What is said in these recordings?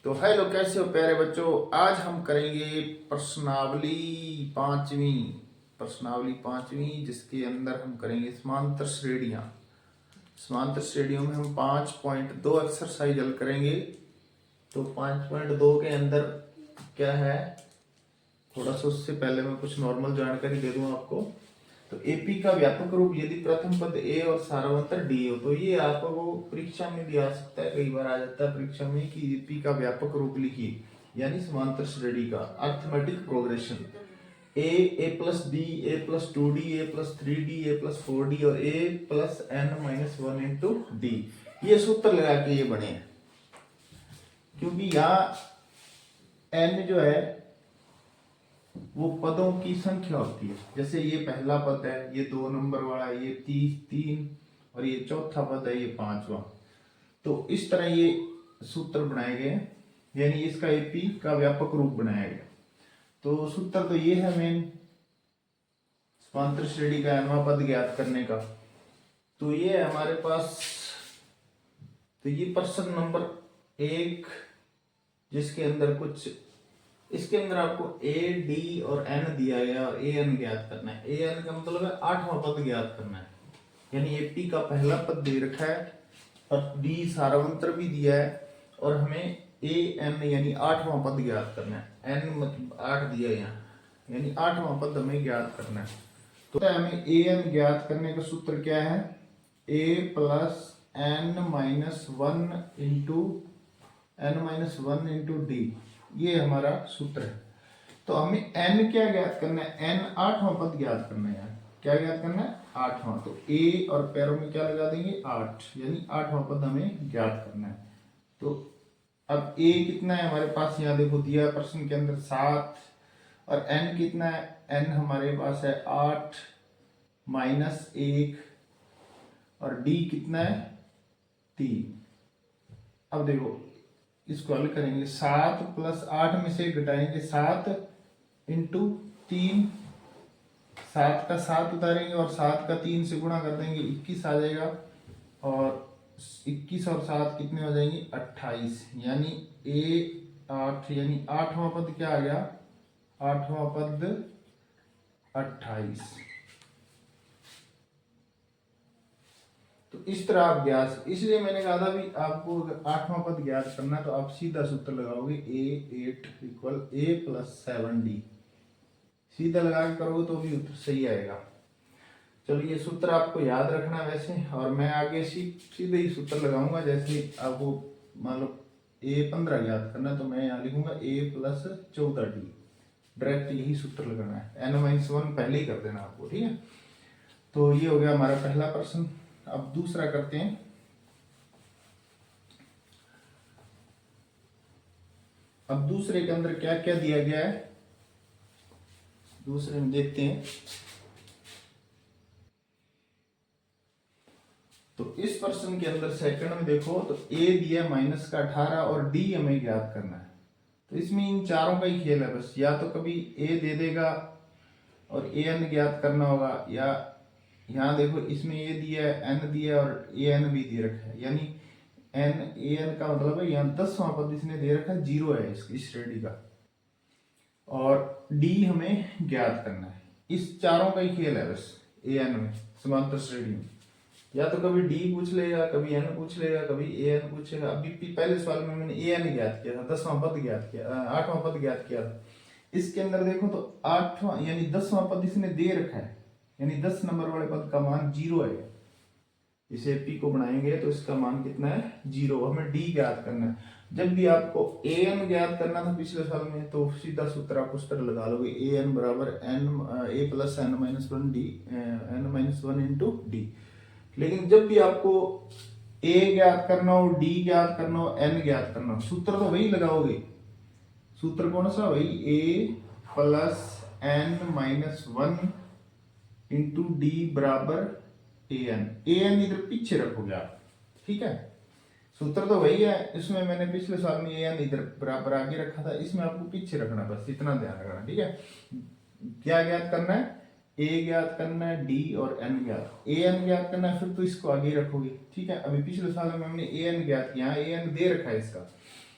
तो हेलो, कैसे हो प्यारे बच्चों। आज हम करेंगे प्रश्नावली पांचवी जिसके अंदर हम करेंगे समांतर श्रेणियां। समांतर श्रेणियों में हम 5.2 एक्सरसाइज हल करेंगे। तो 5.2 के अंदर क्या है, थोड़ा सा उससे पहले मैं कुछ नॉर्मल जानकारी दे दूं आपको। तो एपी का व्यापक रूप यदि प्रथम पद ए और सारावंतर डी हो, तो ये आपको परीक्षा में भी आ सकता है, कई बार आ जाता है परीक्षा में कि एपी का व्यापक रूप लिखिए, यानी समांतर श्रेणी का अर्थमेटिक प्रोग्रेशन। ए प्लस बी, ए प्लस 2d, ए प्लस 3d, ए प्लस 4d और ए प्लस n-1 इंटू डी, ये सूत्र लगा के ये बने हैं। क्योंकि यहाँ n जो है वो पदों की संख्या होती है। जैसे ये पहला पद है, ये 2 नंबर वाला, ये 3 और ये चौथा पद है, ये 5वां। तो इस तरह ये सूत्र बनाए गए हैं, यानी इसका एपी का व्यापक रूप बनाया गया। तो सूत्र तो ये है मेन, समांतर श्रेणी का nवां पद ज्ञात करने का। तो ये है हमारे पास, तो ये प्रश्न नंबर 1, जिसके अंदर कुछ, इसके अंदर आपको ए, डी और एन दिया गया और ए एन ज्ञात करना है। ए एन का मतलब है 8वां पद ज्ञात करना है, यानी एपी का पहला पद दे रखा है और डी सारावंतर भी दिया है और हमें ए एन यानी 8वां पद ज्ञात करना है। एन मतलब 8 दिया यहाँ, यानी 8वां पद हमें ज्ञात करना है। तो हमें ए एन ज्ञात करने का सूत्र क्या है, ए प्लस n-1 इंटू डी, ये हमारा सूत्र है। तो हमें n क्या ज्ञात करना है, n 8वां पद ज्ञात करना है। यार क्या ज्ञात करना है, 8वां। तो a और पैरों में क्या लगा देंगे, 8, यानी 8वां पद हमें ज्ञात करना है। तो अब a कितना है हमारे पास, यहाँ देखो दिया प्रश्न के अंदर 7, और n कितना है, n हमारे पास है 8 माइनस 1, और d कितना है 3। अब देखो इसको हल करेंगे, 7 प्लस 8 में से घटाएंगे 7 इंटू 3, 7 का 7 उतारेंगे और 7 का 3 से गुणा कर देंगे, 21 आ जाएगा। और 21 और 7 कितने हो जाएंगे, 28, यानी A8, यानी 8वां पद क्या आ गया, 8वां पद 28। तो इस तरह आप ज्ञात, इसलिए मैंने कहा था भी आपको अगर 8वां पद ज्ञात करना है तो आप सीधा सूत्र लगाओगे A8 equal A plus 7D, सीधा लगा के करोगे तो भी उत्तर सही आएगा। चलो ये सूत्र आपको याद रखना वैसे, और मैं आगे सीधे ही सूत्र लगाऊंगा। जैसे आपको मान लो A15 ज्ञात करना है तो मैं यहाँ लिखूंगा A प्लस 14D, डायरेक्ट यही सूत्र लगाना है। n-1 पहले ही कर देना आपको, ठीक है। तो ये हो गया हमारा पहला प्रश्न। अब दूसरा करते हैं। अब दूसरे के अंदर क्या क्या दिया गया है, दूसरे में देखते हैं। तो इस प्रश्न के अंदर सेकंड में देखो तो a दिया -18 और d हमें ज्ञात करना है। तो इसमें इन चारों का ही खेल है बस, या तो कभी a दे देगा और an ज्ञात करना होगा, या यहाँ देखो इसमें a दिया है, n दिया है और an भी दे रखा है, यानी an का मतलब है यहाँ 10वां पद इसने दे रखा है, 0 है इस श्रेणी का, और d हमें ज्ञात करना है। इस चारों का ही खेल है बस an में, समांतर श्रेणी में। या तो कभी d पूछ लेगा, कभी n पूछ लेगा, कभी an पूछेगा। अभी पहले सवाल में मैंने an ज्ञात किया था, 10वां पद ज्ञात किया, 8वां पद ज्ञात किया था। इसके अंदर देखो तो 8वां यानी 10वां पद इसने दे रखा है, यानी 10 नंबर वाले पद का मान 0 है। इसे p को बनाएंगे तो इसका मान कितना है, 0। हमें d ज्ञात करना है। जब भी आपको an ज्ञात करना था पिछले साल में, तो सीधा सूत्र आप उस तरह लगा लोगे, an बराबर a plus n-1 into D. लेकिन जब भी आपको a ज्ञात करना हो, d ज्ञात करना हो, n ज्ञात करना हो, सूत्र तो वही लगाओगे। सूत्र कौन सा, वही a plus n-1 into D बराबर an इधर पीछे रखोगे आप, ठीक है। सूत्र तो वही है, इसमें मैंने पिछले साल में an इधर बराबर आगे रखा था, इसमें आपको पीछे रखना, बस इतना ध्यान रखना, ठीक है। क्या ज्ञात करना है, a ज्ञात करना है, d और n ज्ञात, an ज्ञात करना है, फिर तो इसको आगे रखोगे, ठीक है। अभी पिछले साल में हमने an ज्ञात किया, an दे रखा है इसका,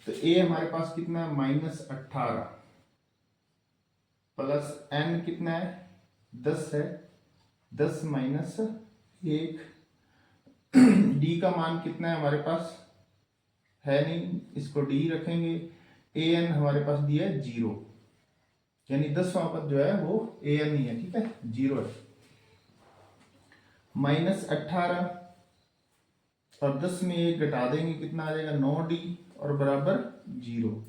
तो ए हमारे पास कितना है -18 प्लस एन कितना है 10 है, 10 माइनस 1। डी का मान कितना है हमारे पास है नहीं, इसको डी रखेंगे। ए एन हमारे पास दिया है 0, यानी 10वां पद जो है वो ए एन ही है, ठीक है, 0 है। -18 और 10 में 1 घटा देंगे, कितना आ जाएगा 9D और बराबर 0।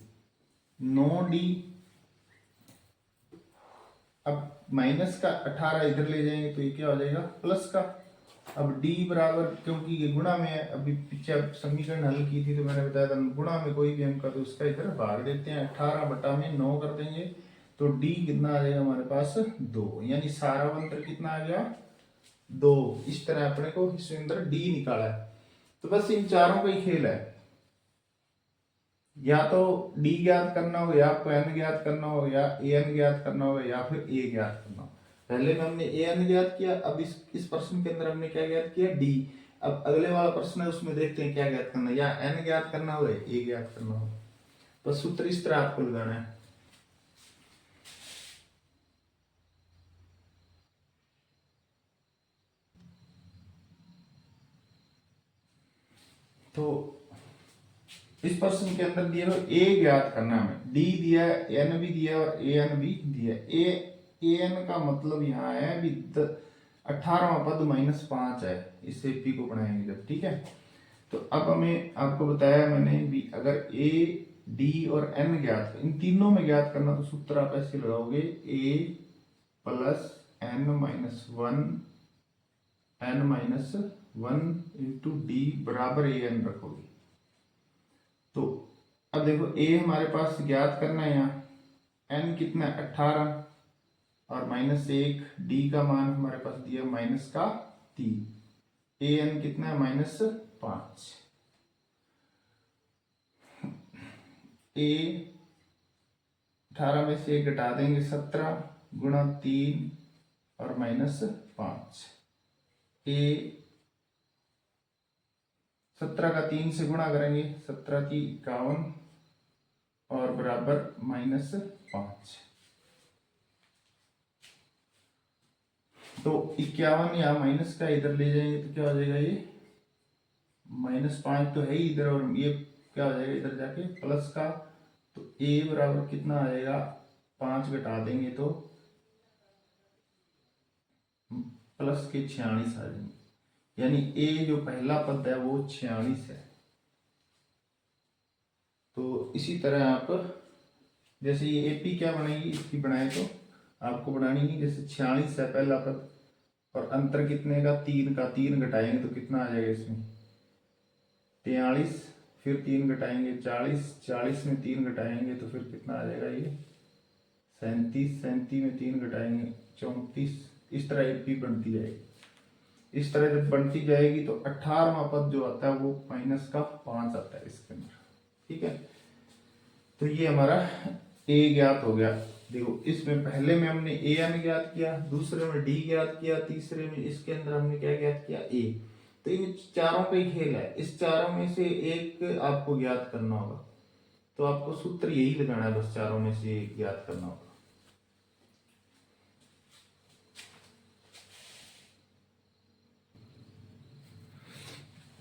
9D अब माइनस का 18 इधर ले जाएंगे तो ये क्या हो जाएगा प्लस का। अब D बराबर, क्योंकि ये गुणा में है, अभी पीछे समीकरण हल की थी तो मैंने बताया था गुणा में कोई भी अंक तो उसका इधर भाग देते हैं, 18 बटा में 9 कर देंगे तो D कितना आ जाएगा हमारे पास 2, यानी सारा अंतर कितना आ गया 2। इस तरह अपने को इसके अंदर D निकाला है। तो बस इन चारों का ही खेल है, या तो D ज्ञात करना होगा, या आपको N ज्ञात करना होगा, या AN ज्ञात करना होगा, या फिर A ज्ञात करना होगा। पहले में हमने AN ज्ञात किया, अब इस प्रश्न के अंदर हमने क्या ज्ञात किया D। अब अगले वाला प्रश्न है उसमें देखते हैं क्या ज्ञात करना है, या N ज्ञात करना होगा, A ज्ञात करना होगा। बस सूत्र इस तरह आपको लगाना है। तो इस प्रश्न के अंदर दिया A ज्ञात करना है, हमें D दिया है, N भी दिया और AN भी दिया है। AN का मतलब यहाँ है भी 18वां पद -5 है, इससे P को बनाएंगे जब, ठीक है। तो अब हमें आपको बताया मैंने भी, अगर A D और N ज्ञात, इन तीनों में ज्ञात करना तो सूत्र आप ऐसे लगाओगे A plus N-1 N-1 into D बराबर AN रखोगे। तो अब देखो A हमारे पास ज्ञात करना है, यहाँ N कितना है 18 और -1, D का मान हमारे पास दिया -3, AN कितना है -5। A 18 में से 1 घटा देंगे 17 गुणा 3 और -5। A 17 का 3 से गुणा करेंगे, 17 की 51 और बराबर -5। तो 51 या माइनस का इधर ले जाएंगे तो क्या हो जाएगा, ये -5 तो है ही इधर, और ये क्या हो जाएगा इधर जाके प्लस का। तो A बराबर कितना आ जाएगा, 5 घटा देंगे तो प्लस के 46 आ जाएंगे, यानी A जो पहला पद है वो 46 है। तो इसी तरह आप जैसे ये AP क्या बनेगी, इसकी बनाए तो आपको बनानी नहीं, जैसे 46 है पहला पद और अंतर कितने का 3 का, 3 घटाएंगे तो कितना आ जाएगा इसमें 43, फिर 3 घटाएंगे 40, 40 में 3 घटाएंगे तो फिर कितना आ जाएगा ये 37, 37 में 3 घटाएंगे 34। इस तरह AP बनती जाएगी। इस तरह जब बनती जाएगी तो 18वां पद जो आता है वो -5 आता है इसके अंदर, ठीक है। तो ये हमारा A ज्ञात हो गया। देखो इसमें पहले में हमने AN ज्ञात किया, दूसरे में D ज्ञात किया, तीसरे में इसके अंदर हमने क्या ज्ञात किया A। तो इन चारों का ही खेल है, इस चारों में से एक आपको ज्ञात करना होगा। तो आपको सूत्र यही लगाना है, बस चारों में से एक ज्ञात करना होगा।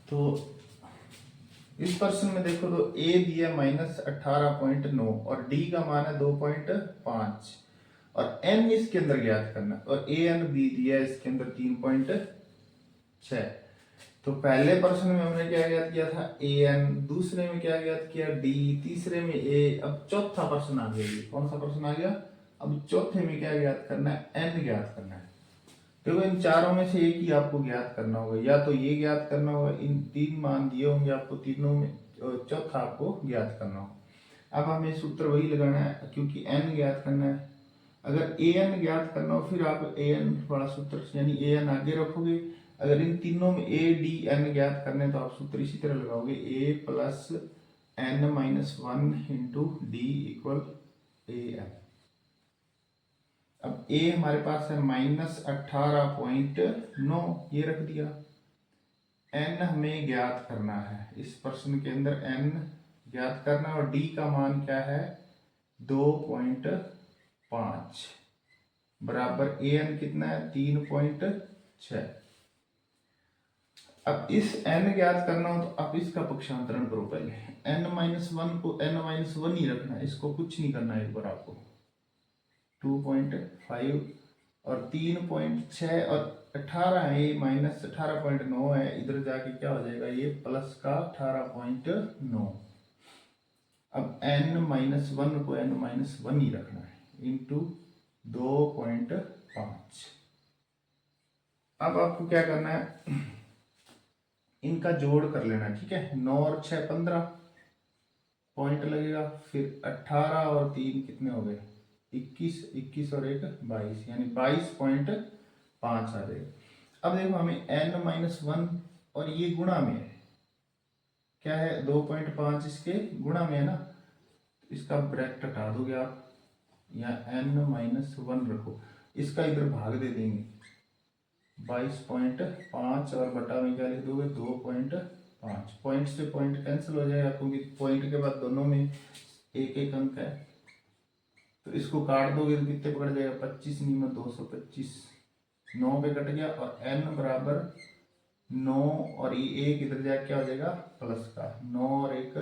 तो इस प्रश्न में देखो तो A दिया -18.9 और D का मान है 2.5 और N इसके अंदर ज्ञात करना, और AN B दिया है इसके अंदर 3.6। तो पहले प्रश्न में हमने क्या ज्ञात किया था AN, दूसरे में क्या ज्ञात किया D, तीसरे में A। अब चौथा प्रश्न आ गया, ये कौन सा प्रश्न आ गया, अब चौथे में क्या ज्ञात करना है N ज्ञात करना है। देखो इन चारों में से एक ही आपको ज्ञात करना होगा, या तो ये ज्ञात करना होगा, इन 3 मान दिए होंगे आपको, तीनों में चौथा आपको ज्ञात करना होगा। अब हमें सूत्र वही लगाना है क्योंकि N ज्ञात करना है। अगर AN ज्ञात करना हो फिर आप AN वाला सूत्र यानी AN आगे रखोगे। अगर इन तीनों में A D N ज्ञात करने तो आप सूत्र इसी तरह लगाओगे A plus N-1 into D equal AN। अब A हमारे पास है -18.9, ये रख दिया। N हमें ज्ञात करना है, इस प्रश्न के अंदर N ज्ञात करना है और डी का मान क्या है 2.5 बराबर ए एन कितना है 3.6। अब इस n ज्ञात करना हो तो आप इसका पक्षांतरण करो पहले। n-1 को n-1 ही रखना है, इसको कुछ नहीं करना है एक बार आपको। 2.5 और 3.6 और 18 है ये माइनस 18.9 है, इधर जाके क्या हो जाएगा ये प्लस का 18.9। अब n-1 को n-1 ही रखना है इंटू 2.5। अब आपको क्या करना है इनका जोड़ कर लेना है, ठीक है। 9 और 6 15 पॉइंट लगेगा, फिर 18 और 3 कितने हो गए 21, 21 और 1 22, यानी 22.5 आ जाएगा। अब देखो हमें n-1 और ये गुणा में है, क्या है 2.5 इसके गुणा में है ना, तो इसका ब्रैकेट हटा दोगे आप, यहाँ n-1 रखो, इसका इधर भाग दे देंगे 22.5 और बटा में क्या लिख दोगे 2.5। पॉइंट से पॉइंट कैंसिल हो जाएगा क्योंकि पॉइंट के बाद दोनों में एक एक अंक है, तो इसको काट दोगे तो कितने पकड़ जाएगा 25 × 225, 9 पे कट गया और n बराबर 9 और ये एक इधर जाके क्या हो जाएगा प्लस का 9 और 1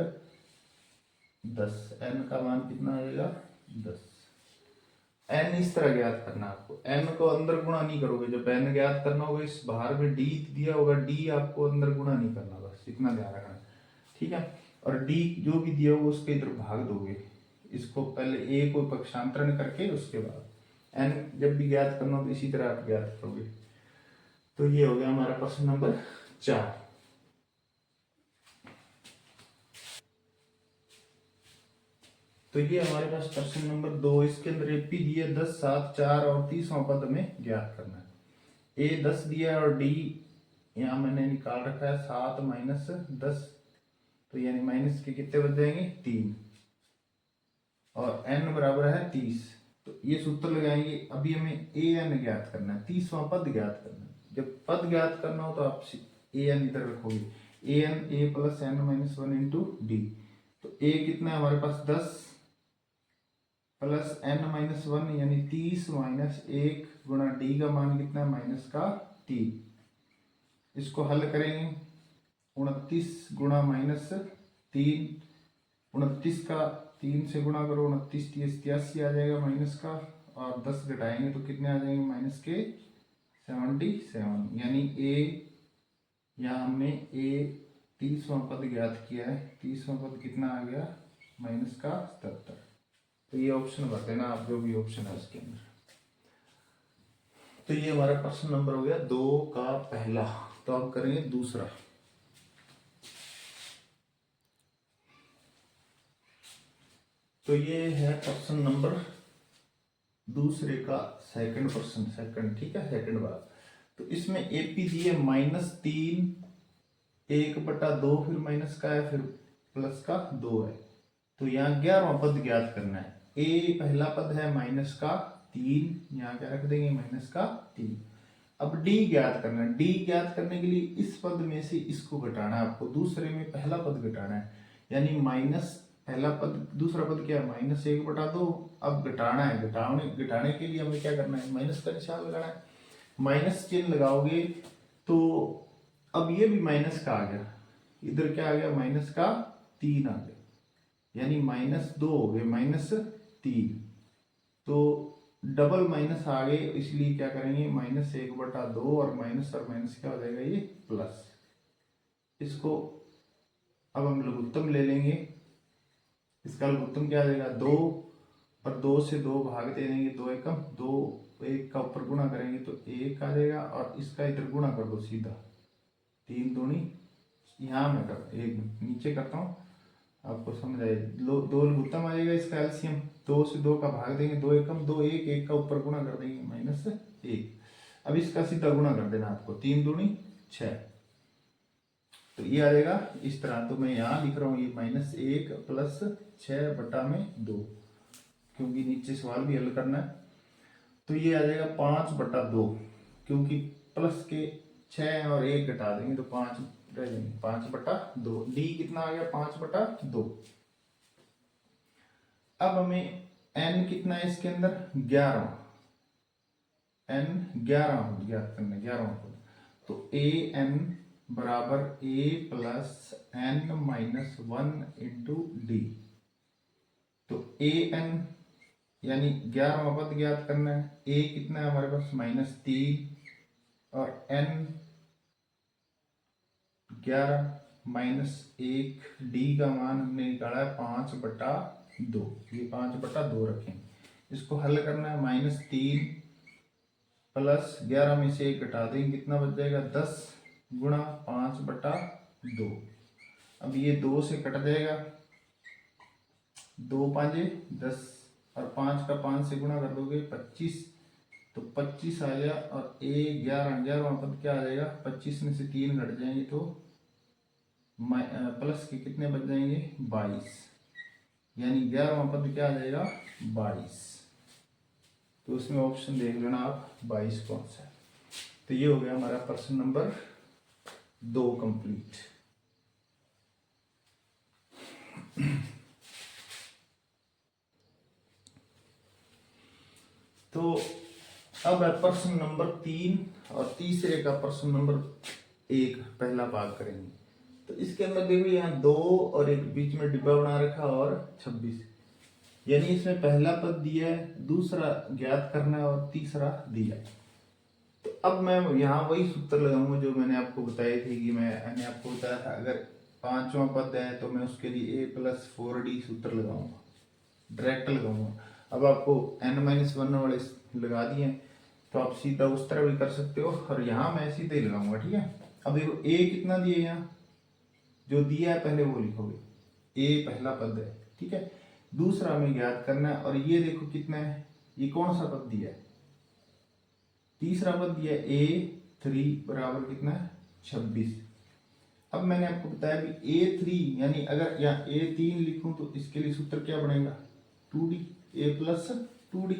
10, n का मान कितना आ जाएगा 10। n इस तरह ज्ञात करना है आपको, n को अंदर गुणा नहीं करोगे, जब n ज्ञात करना होगा इस बाहर में d दिया होगा, d आपको अंदर गुणा नहीं करना, बस इतना ध्यान रखना, ठीक है। और d जो भी दिया होगा उसके इधर भाग दोगे, इसको पहले a को पक्षांतरण करके उसके बाद n जब भी ज्ञात करना हो तो इसी तरह आप ज्ञात करोगे। तो ये हो गया हमारा प्रश्न नंबर 4। तो ये हमारे पास प्रश्न नंबर 2, इसके अंदर एपी दिए 10, 7, 4 और 30वां पद हमें ज्ञात करना है। ए 10 दिया है और डी यहाँ मैंने निकाल रखा है 7 - 10, तो यानी माइनस के कितने बच जाएंगे 3 और n बराबर है 30, तो ये सूत्र लगाएंगे। अभी हमें ए एन ज्ञात करना है, 30वां पद ज्ञात करना है। जब पद ज्ञात करना हो तो आप ए एन इधर रखोगे, a n a plus n-1 into d, तो ए कितना है हमारे पास 10 प्लस n-1 यानी 30 - 1 गुणा डी का मान कितना है माइनस का 3। इसको हल करेंगे 29 गुणा -3, 29 का 3 से गुणा करो, 29 30 83 आ जाएगा माइनस का, और 10 घटाएंगे तो कितने आ जाएंगे माइनस के 77, यानी ए यहाँ हमने ए 30वां पद ज्ञात किया है, 30वां पद कितना आ गया माइनस का 77। तो ये ऑप्शन भर देना आप, जो भी ऑप्शन है उसके अंदर। तो ये हमारा प्रश्न नंबर हो गया 2 का पहला। तो अब करेंगे दूसरा। तो ये है प्रश्न नंबर दूसरे का सेकंड प्रश्न, सेकंड, ठीक है, सेकंड बार। तो इसमें एपी दिए -3 1/2, फिर माइनस का है, फिर प्लस का 2 है। तो यहाँ 11वां पद ज्ञात करना है। ए पहला पद है माइनस का 3, यहाँ क्या रख देंगे माइनस का 3। अब डी ज्ञात करना है। डी ज्ञात करने के लिए इस पद में से इसको घटाना है आपको, दूसरे में पहला पद घटाना है, यानी माइनस पहला पद, दूसरा पद क्या है -1/2। अब घटाना है, घटाने के लिए हमें क्या करना है माइनस का निशान लगाना है। माइनस चिन्ह लगाओगे तो अब ये भी माइनस का आ गया, इधर क्या आ गया माइनस का 3 आ गया, यानी -2 हो गए -3, तो डबल माइनस आ गए, इसलिए क्या करेंगे -1/2 और माइनस क्या हो जाएगा ये प्लस। इसको अब हम लघुत्तम ले लेंगे, इसका लघुत्तम क्या आ जाएगा 2, और 2 से 2 भाग दे देंगे, 2 एकम 2, 1 का ऊपर गुणा करेंगे तो 1 आ जाएगा, और इसका इधर गुणा कर दो सीधा, 3 दूनी, यहाँ मैं कर एक नीचे करता हूँ आपको समझ आए, 2 लघुत्तम आ जाएगा, इसका एलसीएम 2 से 2 का भाग देंगे, 2 एकम 2, 1 1 का ऊपर गुणा कर देंगे -1। अब इसका सीधा गुणा कर देना आपको, 3 दूनी 6, तो ये आ जाएगा इस तरह। तो मैं यहाँ लिख रहा हूँ ये -1 प्लस 6/2, क्योंकि नीचे सवाल भी हल करना है। तो ये आ जाएगा 5/2, क्योंकि प्लस के 6 और 1 घटा देंगे तो 5 रह जाएंगे, 5/2। डी कितना आ गया 5/2। अब हमें n कितना है इसके अंदर 11, n 11 ज्ञात करना है, 11 पद। तो a n बराबर a plus n minus 1 into d. तो a n यानी 11वां पद ज्ञात करना है। a कितना है हमारे पास -3 और n 11 -1, डी का मान हमने निकाला है 5/2। ये 5/2 रखेंगे। इसको हल करना है। -3 प्लस 11 में से 1 घटा देंगे, कितना बच जाएगा 10 गुणा 5/2। अब ये 2 से कट जाएगा, 2 5 10 और 5 का 5 से गुणा कर दोगे 25, तो 25 आ गया। और a 11 पद क्या आ जाएगा, 25 में से 3 घट जाएंगे तो प्लस के कितने बच जाएंगे 22, यानी 11वां पद क्या आ जाएगा 22। तो उसमें ऑप्शन देख लेना आप 22 कौन सा है। तो ये हो गया हमारा प्रश्न नंबर 2 कंप्लीट। तो अब है प्रश्न नंबर 3 और तीसरे का प्रश्न नंबर 1 पहला भाग करेंगे। तो इसके अंदर देखो यहाँ 2 और एक बीच में डिब्बा बना रखा और 26, यानी इसमें पहला पद दिया है, दूसरा ज्ञात करना है और तीसरा दिया। तो अब मैं यहाँ वही सूत्र लगाऊंगा जो मैंने आपको बताए थे कि मैंने आपको बताया था अगर 5वां पद है तो मैं उसके लिए a + 4d सूत्र लगाऊंगा, डायरेक्ट लगाऊंगा। अब आपको n-1 वाले लगा दिए तो आप सीधा उस तरह भी कर सकते हो, और यहाँ मैं सीधे ही लगाऊंगा। ठीक है। अब देखो a कितना दिया, यहाँ जो दिया है पहले वो लिखोगे, a पहला पद है। ठीक है। दूसरा हमें ज्ञात करना है, और ये देखो कितना है, ये कौन सा पद दिया है, तीसरा पद दिया है a3 बराबर कितना है 26। अब मैंने आपको बताया भी a3 यानी अगर यहाँ a3 लिखूं तो इसके लिए सूत्र क्या बनेगा 2d, a + 2d।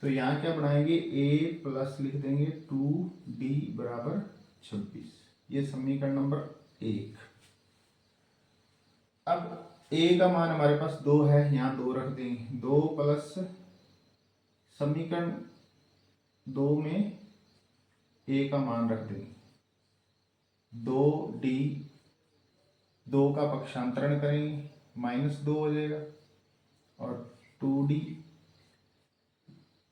तो यहाँ क्या बनाएंगे a+ लिख देंगे 2d बराबर 26। ये समीकरण नंबर 1। अब a का मान हमारे पास 2 है, यहाँ 2 रख देंगे, 2 प्लस समीकरण 2 में a का मान रख देंगे 2d, 2 का पक्षांतरण करेंगे -2 हो जाएगा, और 2d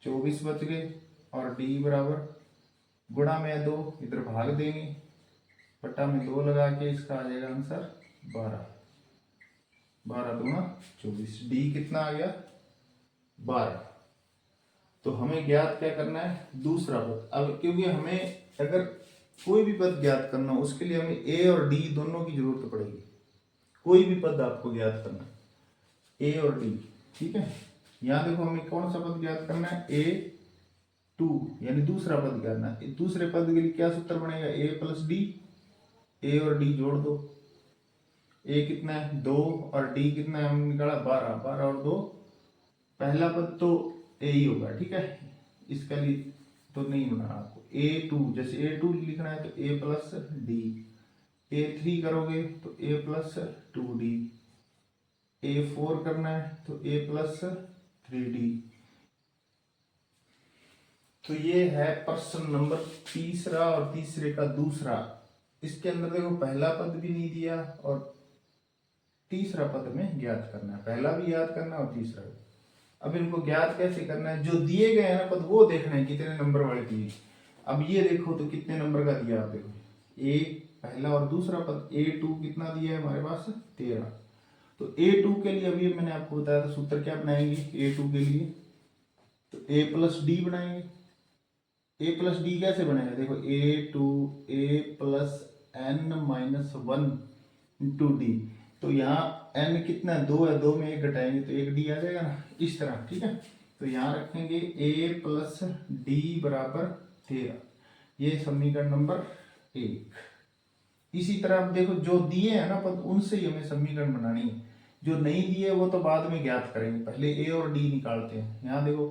24 बच गए, और d बराबर गुणा में 2 इधर भाग देंगे, बटा में 2 लगा के इसका आ जाएगा आंसर 12। 12 दूना 24, डी कितना आ गया 12। तो हमें ज्ञात क्या करना है दूसरा पद। अब क्योंकि हमें अगर कोई भी पद ज्ञात करना हो उसके लिए हमें ए और डी दोनों की जरूरत पड़ेगी। कोई भी पद आपको ज्ञात करना ए और डी। ठीक है। यहाँ देखो हमें कौन सा पद ज्ञात करना है a2 यानी दूसरा पद करना है। दूसरे पद के लिए क्या सूत्र बनेगा a + d, a और d जोड़ दो, a कितना है 2 और d कितना है हमने निकाला 12, 12 और 2 पहला पद तो a ही होगा। ठीक है। इसका लिए तो नहीं बनाना आपको, a2 जैसे a2 लिखना है तो a + d, a3 करोगे तो a + 2d, a4 करना है तो a + 3d। तो ये है प्रश्न नंबर तीसरा और तीसरे का दूसरा। इसके अंदर देखो पहला पद भी नहीं दिया और तीसरा पद में ज्ञात करना है, पहला भी याद करना और तीसरा भी। अब इनको ज्ञात कैसे करना है, जो दिए गए हैं ना पद वो देखना है कितने नंबर वाले दिए। अब ये देखो तो कितने नंबर का दिया, आप देखो a पहला और दूसरा पद a2 कितना दिया है हमारे पास 13। तो a2 के लिए अभी मैंने आपको बताया था सूत्र क्या बनाएंगे a2 के लिए, तो a + d बनाएंगे। a + d कैसे बनेगा, देखो a2 a + n-1 into d. तो यहाँ n कितना 2 है, 2 में 1 घटाएंगे तो 1 d आ जाएगा ना, इस तरह। ठीक है। तो यहाँ रखेंगे a + d बराबर 13। ये समीकरण नंबर 1। इसी तरह आप देखो जो दिए हैं ना पद उनसे ही हमें समीकरण बनानी है, जो नहीं दिए वो तो बाद में ज्ञात करेंगे, पहले a और d निकालते हैं। यहाँ देखो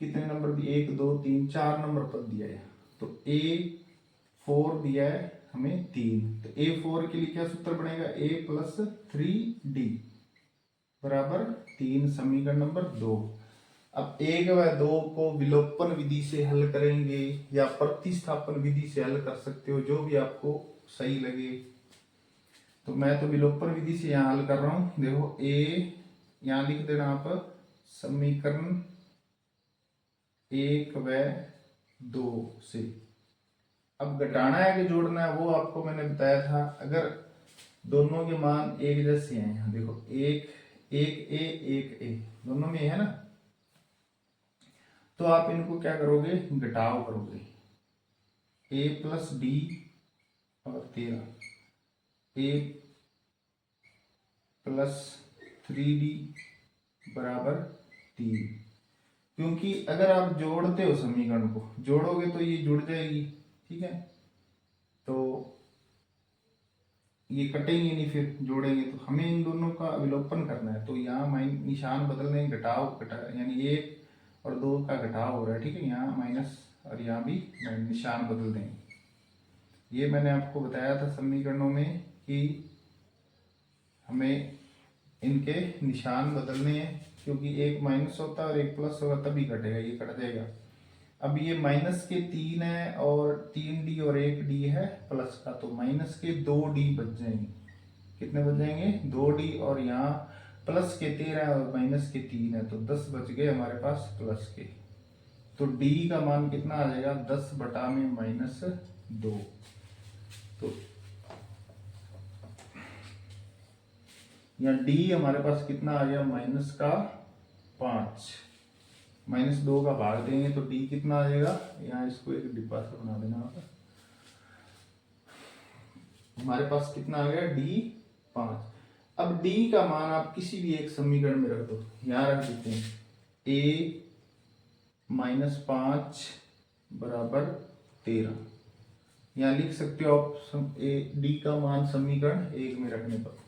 कितने नंबर दिए 1 2 3 4 नंबर पद दिया है, तो a4 दिया है हमें 3, तो a4 के लिए क्या सूत्र बनेगा a + 3d। बराबर 3, समीकरण नंबर 2। अब 1 व 2 को विलोपन विधि से हल करेंगे या प्रतिस्थापन विधि से हल कर सकते हो, जो भी आपको सही लगे। तो मैं तो विलोपन विधि से यहाँ हल कर रहा हूँ। देखो ए यहाँ लिख देना आप, समीकरण 1 व 2 से। अब घटाना है कि जोड़ना है वो आपको मैंने बताया था। अगर दोनों के मान एक जैसे हैं, यहाँ देखो एक एक ए दोनों में है ना, तो आप इनको क्या करोगे, घटाव करोगे। ए प्लस डी और 13, ए प्लस 3d बराबर 3। क्योंकि अगर आप जोड़ते हो, समीकरण को जोड़ोगे तो ये जुड़ जाएगी, ठीक है। तो ये कटेंगे नहीं, फिर जोड़ेंगे तो हमें इन दोनों का विलोपन करना है। तो यहाँ निशान बदल देंगे, घटाव यानी 1 और 2 का घटाव हो रहा है, ठीक है। यहाँ माइनस और यहाँ भी निशान बदल देंगे। ये मैंने आपको बताया था समीकरणों में कि हमें इनके निशान बदलने हैं, क्योंकि एक माइनस होता है और एक प्लस होगा तभी कटेगा, ये कट जाएगा। अब ये माइनस के 3 है और 3d और 1d है प्लस का, तो माइनस के 2d बच जाएंगे। कितने बच जाएंगे, 2d, और यहाँ प्लस के 13 और माइनस के 3 है, तो 10 बच गए हमारे पास प्लस के। तो d का मान कितना आ जाएगा, 10 बटा में माइनस 2। तो यहाँ d हमारे पास कितना आ गया, माइनस का 5। माइनस 2 का भाग देंगे तो d कितना आ जाएगा, यहाँ इसको एक डिब्बा से बना देना होगा। हमारे पास कितना आ गया, d 5। अब d का मान आप किसी भी एक समीकरण में रख दो। यहाँ रख देते हैं a माइनस 5 बराबर 13। यहाँ लिख सकते हो आप d का मान समीकरण 1 में रखने पर।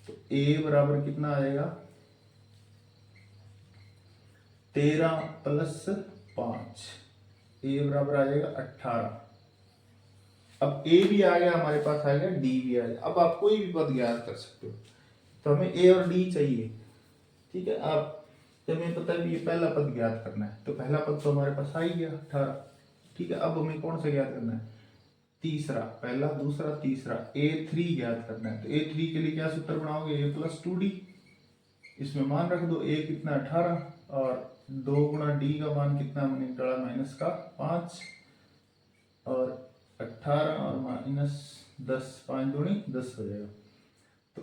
तो a बराबर कितना आ जाएगा, 13 प्लस 5, ए बराबर आ जाएगा 18। अब ए भी आ गया हमारे पास, आ गया डी भी आ गया। अब आप कोई भी पद ज्ञात कर सकते हो। तो हमें ए और डी चाहिए, ठीक है। आप हमें पता है कि ये पहला पद ज्ञात करना है, तो पहला पद तो हमारे पास आ ही गया 18, ठीक है। अब हमें कौन सा ज्ञात करना है, तीसरा, पहला दूसरा तीसरा, a3 ज्ञात करना है। तो a3 के लिए क्या सूत्र बनाओगे, a प्लस 2d। इसमें मान रख दो, a कितना 18 और 2 गुणा डी का मान कितना हमने निकाला, माइनस का 5 और 18 और माइनस 10, 5 दूनी 10 हो जाएगा। तो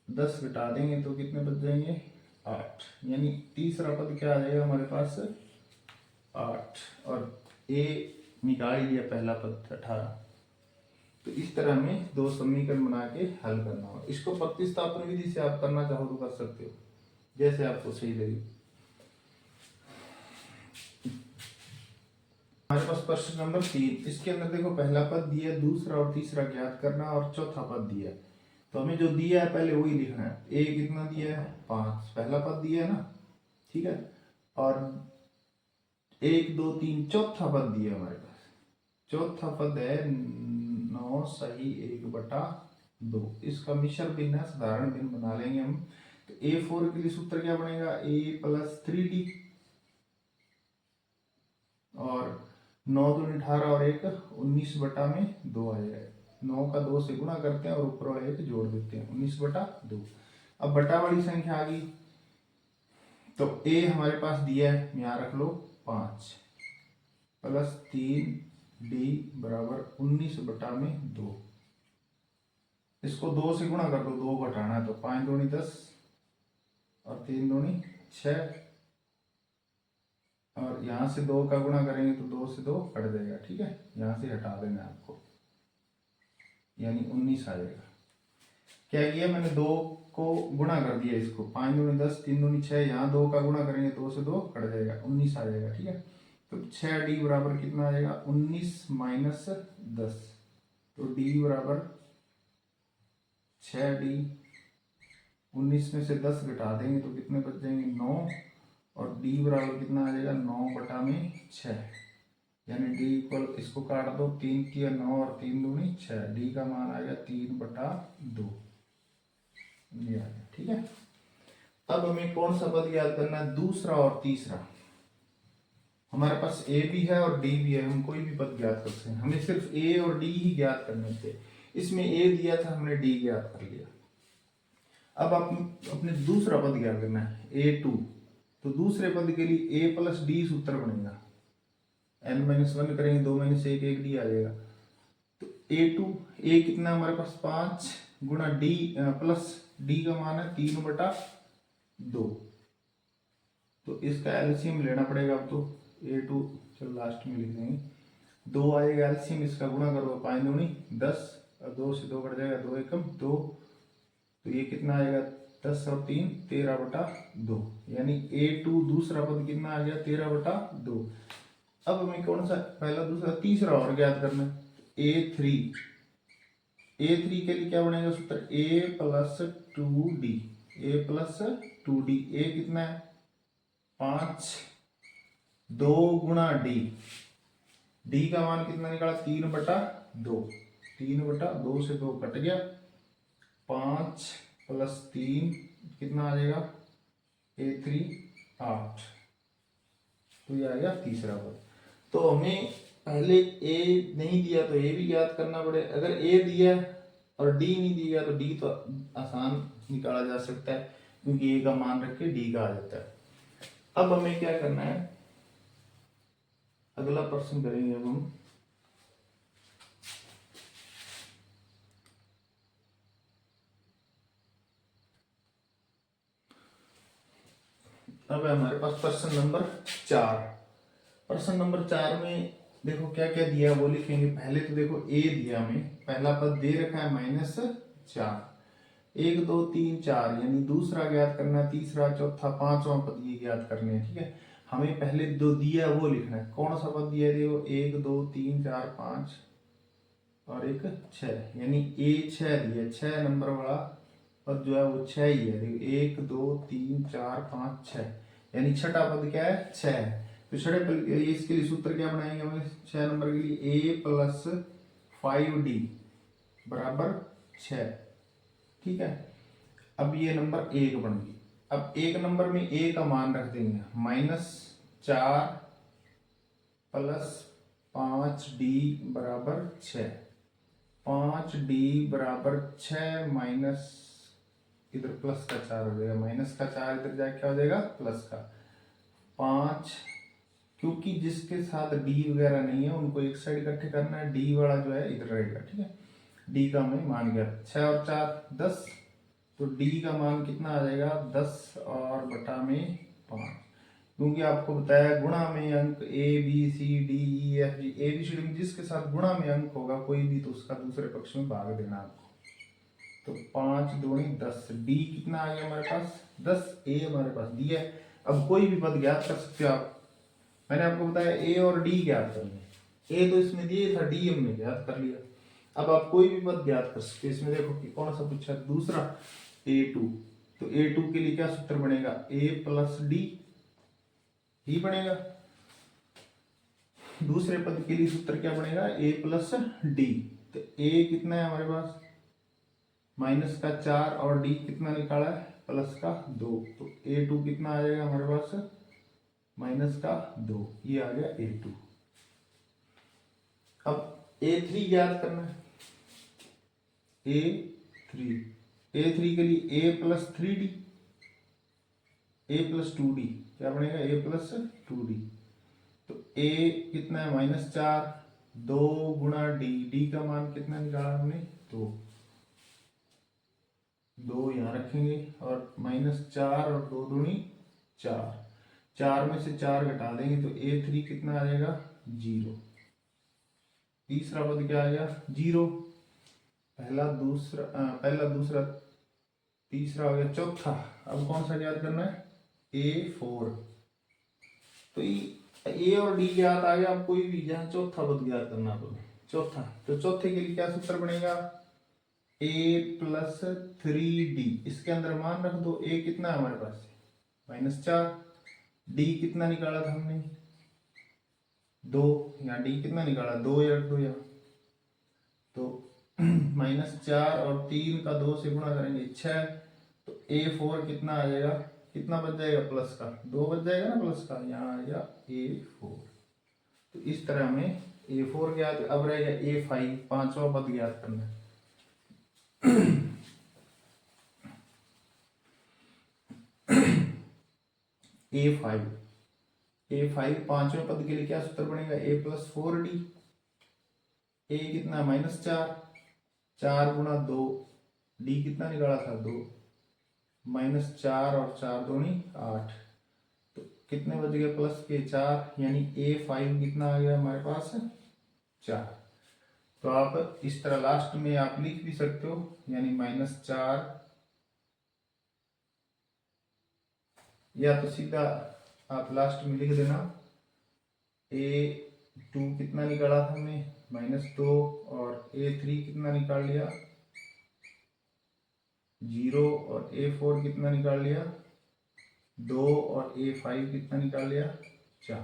10 घटा देंगे तो कितने बच जाएंगे, 8। यानी तीसरा पद क्या आ जाएगा हमारे पास, 8, और a निकाल लिया पहला पद 18। तो इस तरह हमें दो समीकरण बना के हल करना होगा। इसको प्रतिस्थापन विधि से आप करना चाहो तो कर सकते हो, जैसे आपको सही लगे। हमारे पास प्रश्न नंबर 3, इसके अंदर देखो पहला पद दिया है, दूसरा और तीसरा ज्ञात करना, और चौथा पद दिया है। तो हमें जो दिया है पहले वही लिखना है। ए कितना दिया है, 5, पहला पद दिया है ना, ठीक है। और 1 2 3 चौथा पद दिया है हमारे पास। चौथा पद है 9 सही 1/2। इसका मिश्र भिन्न है, साधारण भिन्न बना लेंगे हम। तो A4 के लिए सूत्र क्या बनेगा, a प्लस 3d, और 9 दूनी 18 और 1 19/2 आ जाएगा। 9 का 2 से गुणा करते हैं और ऊपर वाले 1 जोड़ देते हैं, 19/2। अब बटा वाली संख्या आ गई, तो a हमारे पास दिया है, यहाँ रख लो 5 प्लस 3d बराबर 19/2। इसको 2 से गुणा कर दो, 2 घटाना है तो 5 दूनी 10 और 3 दूनी 6, और यहाँ से 2 का गुणा करेंगे तो 2 से 2 कट जाएगा, ठीक है। यहाँ से हटा देना आपको, यानी 19 आ जाएगा। क्या किया मैंने, 2 को गुणा कर दिया, इसको 5 दूनी 10 3 दूनी 6, यहाँ 2 का गुणा करेंगे 2 से 2 कट जाएगा, 19 आ जाएगा, ठीक है। तो 6d बराबर कितना आ जाएगा, 19 माइनस 10। तो d बराबर 6d, 19 में से 10 घटा देंगे तो कितने बच जाएंगे, 9, और d बराबर कितना आ जाएगा, 9/6। यानी d इक्वल, इसको काट दो, 3 की 9 और 3 दूनी 6, d का मान आ गया 3/2, ये आ गया, ठीक है। अब हमें कौन सा पद याद करना है, दूसरा और तीसरा। हमारे पास ए भी है और डी भी है, हम कोई भी पद ज्ञात कर सकते हैं, हमें सिर्फ ए और डी ही ज्ञात करने थे। इसमें ए दिया था, हमने डी ज्ञात कर लिया। अब आप अपने दूसरा पद ज्ञात करना है A2। तो दूसरे पद के लिए A प्लस डी सूत्र बनेगा, n-1 करेंगे 2 - 1 1 डी आ जाएगा। तो A2 ए कितना हमारे पास 5 गुणा डी प्लस डी का मान है 3/2। तो इसका एलसीएम लेना पड़ेगा। अब तो A2 चल लास्ट में लिख देंगे, 2 आएगा एलसीएम, इसका गुणा करो 5 दूनी 10 और 2 से 2 कट जाएगा, 2 एकम 2। तो ये कितना आएगा 10 और 3 13/2, यानी A2 दूसरा पद कितना आ गया 13/2। अब हमें कौन सा पहला दूसरा तीसरा और ज्ञात करना है, A3। A3 के लिए क्या बनेगा सूत्र, A plus 2D, A plus 2D। A कितना है 5, 2 गुणा डी, डी का मान कितना निकाला 3/2, 3/2 से 2 कट गया, 5 प्लस 3 कितना आ जाएगा A3 8। तो ये आ गया तीसरा पद। तो हमें पहले ए नहीं दिया तो ए भी ज्ञात करना पड़े, अगर ए दिया और डी नहीं दिया तो डी तो आसान निकाला जा सकता है, क्योंकि ए का मान रख के डी का आ जाता है। अब हमें क्या करना है, अगला प्रश्न करेंगे। अब हम अब है हमारे पास प्रश्न नंबर 4। प्रश्न नंबर 4 में देखो क्या क्या दिया वो लिखेंगे। पहले तो देखो ए दिया, हमें पहला पद दे रखा है -4, 1 2 3 4, यानी दूसरा ज्ञात करना, तीसरा चौथा पांचवा पद ये ज्ञात करने हैं। ठीक है, हमें पहले दो दिया वो लिखना है। कौन सा पद दिया है देखो, 1 2 3 4 5 और एक 6, यानी A6 दिया, 6 नंबर वाला पद जो है वो 6 ही है। देखो 1 2 3 4 5 6, यानी छठा पद क्या है 6 है। तो छठे पद इसके लिए सूत्र क्या बनाएंगे हमें 6 नंबर के लिए, A प्लस 5D बराबर 6। ठीक है, अब ये नंबर 1 बन गई। अब 1 नंबर में A का मान रख देंगे -4 प्लस 5D बराबर 6, 5D बराबर 6 माइनस इधर प्लस का 4 हो जाएगा, माइनस का 4 इधर जाके क्या हो जाएगा प्लस का 5, क्योंकि जिसके साथ डी वगैरह नहीं है उनको एक साइड इकट्ठे करना है, डी वाला जो है इधर रहेगा। ठीक है, डी का हमें मान गया 6 और 4 10, तो डी का मान कितना आ जाएगा 10 और बटा में 5, क्योंकि आपको बताया गुणा में अंक A B C D E F G, ABCD में जिसके साथ गुणा में अंक होगा कोई भी तो उसका दूसरे पक्ष में भाग देना आपको। तो 5 दूनी 10, डी कितना आ गया हमारे पास 10, ए हमारे पास दिया है। अब कोई भी पद ज्ञात कर सकते हो आप, मैंने आपको बताया ए और डी ज्ञात करने, ए तो इसमें दिए था, डी हमने ज्ञात कर लिया। अब आप कोई भी पद ज्ञात कर सकते हो। इसमें देखो कि कौन सा पूछा, दूसरा A2, तो A2 के लिए क्या सूत्र बनेगा, A प्लस डी ही बनेगा। दूसरे पद के लिए सूत्र क्या बनेगा, A प्लस डी। तो A कितना है हमारे पास माइनस का 4 और डी कितना निकाला है प्लस का 2, तो A2 कितना आ जाएगा हमारे पास माइनस का 2, ये आ गया A2। अब A3 ज्ञात करना है, A3 के लिए A plus 3D, A plus 2D क्या बनेगा A प्लस 2D। तो A कितना है -4, 2 गुणा डी का मान कितना निकाला हमने 2, 2 यहाँ रखेंगे और -4 और 2 दूनी 4, 4 में से 4 घटा देंगे तो A3 कितना आ जाएगा 0। तीसरा पद क्या आ गया 0, पहला दूसरा तीसरा हो गया चौथा। अब कौन सा याद करना है A4, तो ए और डी ज्ञात आ गया। अब कोई भी जहाँ चौथा पद ज्ञात करना पड़े, चौथा, तो चौथे के लिए क्या सूत्र बनेगा A प्लस 3D, इसके अंदर मान रख दो। A कितना है हमारे पास -4, D कितना निकाला था हमने 2, यहाँ D कितना निकाला 2 या 2 या, तो -4 और 3 का 2 से गुणा करेंगे 6, तो A4 कितना आ जाएगा कितना बच जाएगा प्लस का 2 बच जाएगा ना प्लस का, यहाँ आ गया A4। तो इस तरह हमें A4 ज्ञात, अब रहेगा A5 पांचवा पद ज्ञात करना है। A5 पांचवें पद के लिए क्या सूत्र बनेगा, A+4D। A कितना -4, 4 गुणा 2, D कितना निकाला था 2, -4 और 4 दूनी 8, तो कितने बच गए प्लस के 4, यानी A5 कितना आ गया हमारे पास 4। तो आप इस तरह लास्ट में आप लिख भी सकते हो, यानी -4, या तो सीधा आप लास्ट में लिख देना A2 कितना निकाला था हमने -2, और A3 कितना निकाल लिया 0, और A4 कितना निकाल लिया 2, और A5 कितना निकाल लिया 4।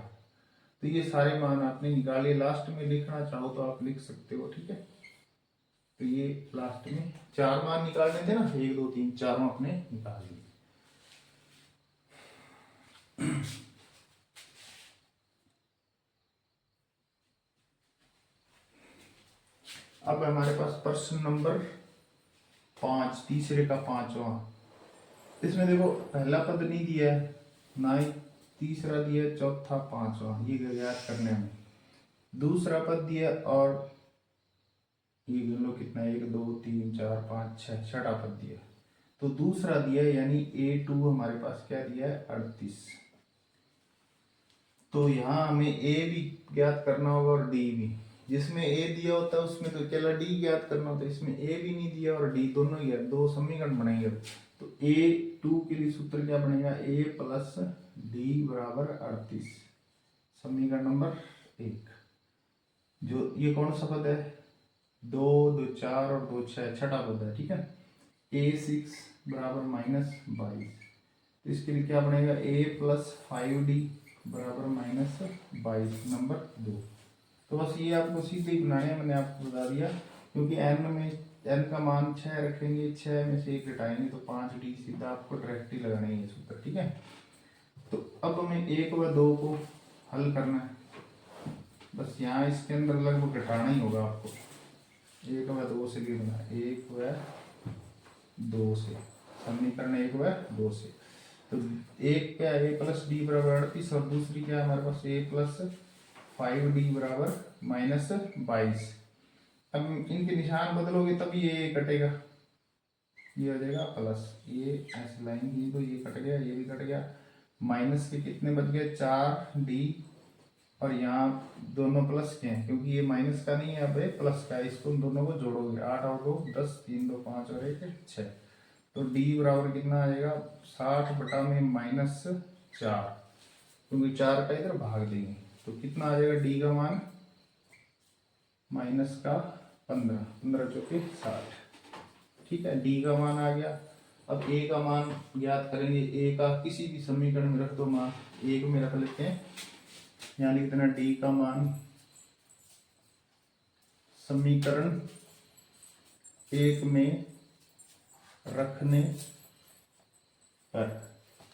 तो ये सारे मान आपने निकाले, लास्ट में लिखना चाहो तो आप लिख सकते हो, ठीक है। तो ये लास्ट में 4 मान निकालने थे ना, 1 2 3 4 आपने निकाल लिए। अब हमारे पास प्रश्न नंबर 5, तीसरे का 5वां। इसमें देखो पहला पद नहीं दिया है, ना ही तीसरा दिया है, चौथा 5वां, ये ज्ञात करने में। दूसरा पद दिया और ये गिनो कितना, 1 2 3 4 5 6, छठा पद दिया। तो दूसरा दिया यानी A2 हमारे पास क्या दिया है 38। तो यहाँ हमें A भी ज्ञात करना होगा और D भी। जिसमें A दिया होता है उसमें तो केवल D ज्ञात करना होता है, इसमें A भी नहीं दिया और D दोनों ही है, दो समीकरण बनेंगे। तो A2 के लिए सूत्र क्या बनेगा, A प्लस D बराबर 38, समीकरण नंबर 1। जो ये कौन सा पद है, 2 2 4 और 2 6, छठा पद है, ठीक है। A6 बराबर -22, तो इसके लिए क्या बनेगा, A प्लस 5D बराबर -22, नंबर 2। तो बस ये आपको सीधे ही बनाने, मैंने आपको बता दिया, क्योंकि n का मान 6 रखेंगे, 6 में से 1 घटाएंगे तो 5D, सीधा आपको डायरेक्ट ही लगाना है ये सूत्र, ठीक है। तो अब हमें 1 व 2 को हल करना है, बस यहाँ इसके अंदर लगभग घटाना ही होगा आपको। 1 व 2 से गिनना है, 1 व 2 से, समीकरण 1 व 2 से। तो एक क्या है, A प्लस D बराबर 38, और दूसरी क्या है हमारे पास, A प्लस 5D बराबर -22। अब इनके निशान बदलोगे तभी ये कटेगा, ये हो जाएगा प्लस, ये ऐसे लाइन की तो ये कट गया, ये भी कट गया। माइनस के कितने बच गए 4D, और यहाँ दोनों प्लस के हैं क्योंकि ये माइनस का नहीं है, अब ये प्लस का है। इसको दोनों को जोड़ोगे, 8 और 2 10, 3 2 5 और 1 6, तो D बराबर कितना आ जाएगा 60 बटा में -4, क्योंकि 4 का इधर भाग देंगे तो कितना आ जाएगा D का मान माइनस का 15, 15 चौके 60, ठीक है। D का मान आ गया। अब A का मान ज्ञात करेंगे, A का किसी भी समीकरण में रख दो मान, 1 में रख लेते हैं, यहाँ लिख देना D का मान समीकरण 1 में रखने पर,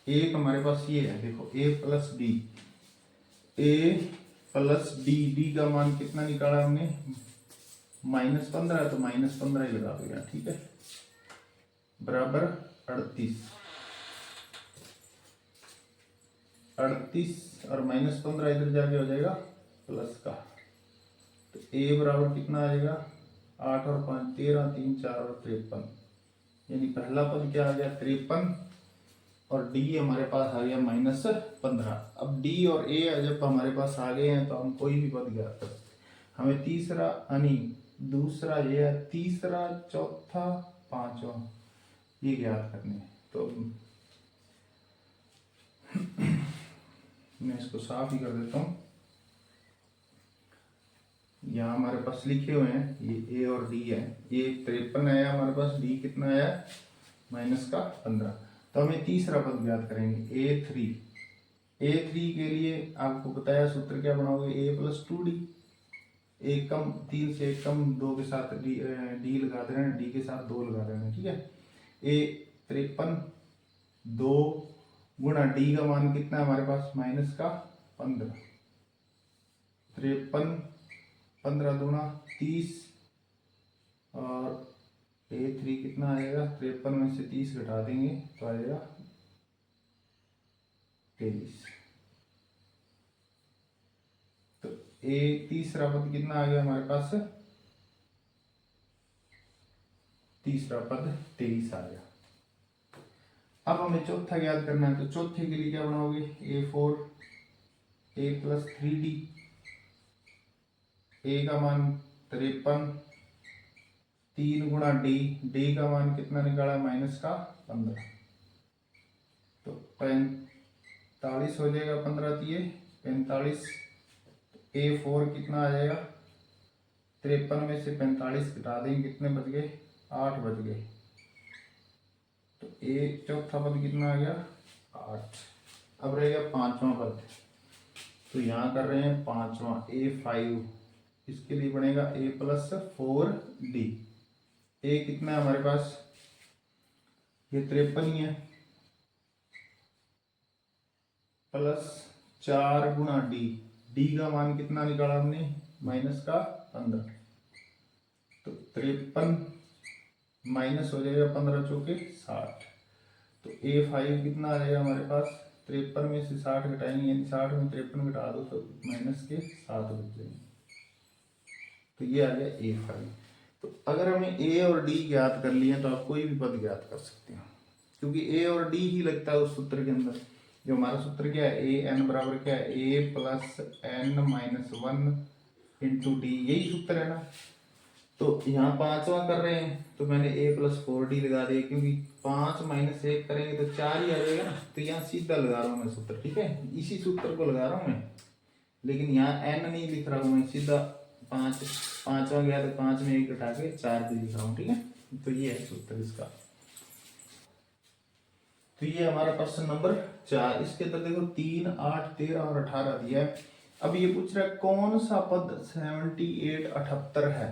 एक हमारे पास ये है, देखो A plus D, A plus D का मान कितना निकाला हमने -15, तो -15 ही लगा दो यहाँ, ठीक है, बराबर 38 और -15 इधर जाके हो जाएगा प्लस का। तो A बराबर कितना आ जाएगा 8 और 5 13, 3 4 और 53, यानी पहला पद क्या आ गया 53, और D हमारे पास आ गया -15। अब D और A जब हमारे पास आ गए हैं तो हम कोई भी पद ज्ञात कर सकते हैं। हमें तीसरा यानी दूसरा ये है, तीसरा चौथा पांचवा ये ज्ञात करने हैं। तो मैं इसको साफ ही कर देता हूँ। यहाँ हमारे पास लिखे हुए हैं ये A और D है, ये 53 आया हमारे पास, D कितना आया -15। तो हमें तीसरा पद ज्ञात करेंगे A3 के लिए आपको बताया सूत्र क्या बनाओगे, A प्लस 2D, एक कम 3 से एक कम 2 के साथ D लगा देना, D के साथ 2 लगा देना, ठीक है। A 53 2 गुणा डी का मान कितना है हमारे पास माइनस का 15, 53, 15 दूना 30 और A3 कितना आएगा, 53 में से 30 घटा देंगे तो आएगा 23। तो ए तीसरा पद कितना आ गया हमारे पास, तीसरा पद 23 आ गया। अब हमें चौथा ज्ञात करना है, तो चौथे के लिए क्या बनाओगे, A4 A + 3D, A का मान 53, 3 गुणा D का मान कितना निकाला माइनस का 15, तो 45 हो जाएगा, 15 दिए 45। A4 कितना आ जाएगा, 53 में से 45 घटा देंगे, कितने बच गए, 8 बच गए। तो ए चौथा पद कितना आ गया 8। अब रहेगा पांचवा पद, तो यहाँ कर रहे हैं पांचवा A5, इसके लिए बनेगा A + 4D। ए कितना है हमारे पास, ये 53 ही है, प्लस 4 गुणा डी का मान कितना निकाला हमने माइनस का 15, तो 53 माइनस हो जाएगा 15 चौके 60। तो A5 कितना आ जाएगा हमारे पास, 53 में से 60 घटाएंगे, यानी 60 में 53 घटा दो तो माइनस के 7 बच जाएंगे। तो ये आ गया A5। तो अगर हमें A और D ज्ञात कर लिए तो आप कोई भी पद ज्ञात कर सकते हो, क्योंकि A और D ही लगता है उस सूत्र के अंदर। जो हमारा सूत्र क्या है, A n बराबर क्या है, A + n - 1 × D, यही सूत्र है ना। तो यहाँ पांचवा कर रहे हैं तो मैंने A + 4D लगा दिया, क्योंकि 5 - 1 करेंगे तो 4 ही आ जाएगा ना। तो यहाँ सीधा लगा रहा हूँ मैं सूत्र, ठीक है, इसी सूत्र को लगा रहा हूँ मैं, लेकिन यहाँ n नहीं लिख रहा हूँ मैं, सीधा पांचवा गया तो 5 में 1 घटा के 4 भी लिख रहा हूँ, ठीक है। तो ये है सूत्र इसका। तो ये हमारा प्रश्न नंबर 4। इसके अंदर देखो 3, 8, 13 और 18 दिया है। अब ये पूछ रहा है कौन सा पद 78, 78 है,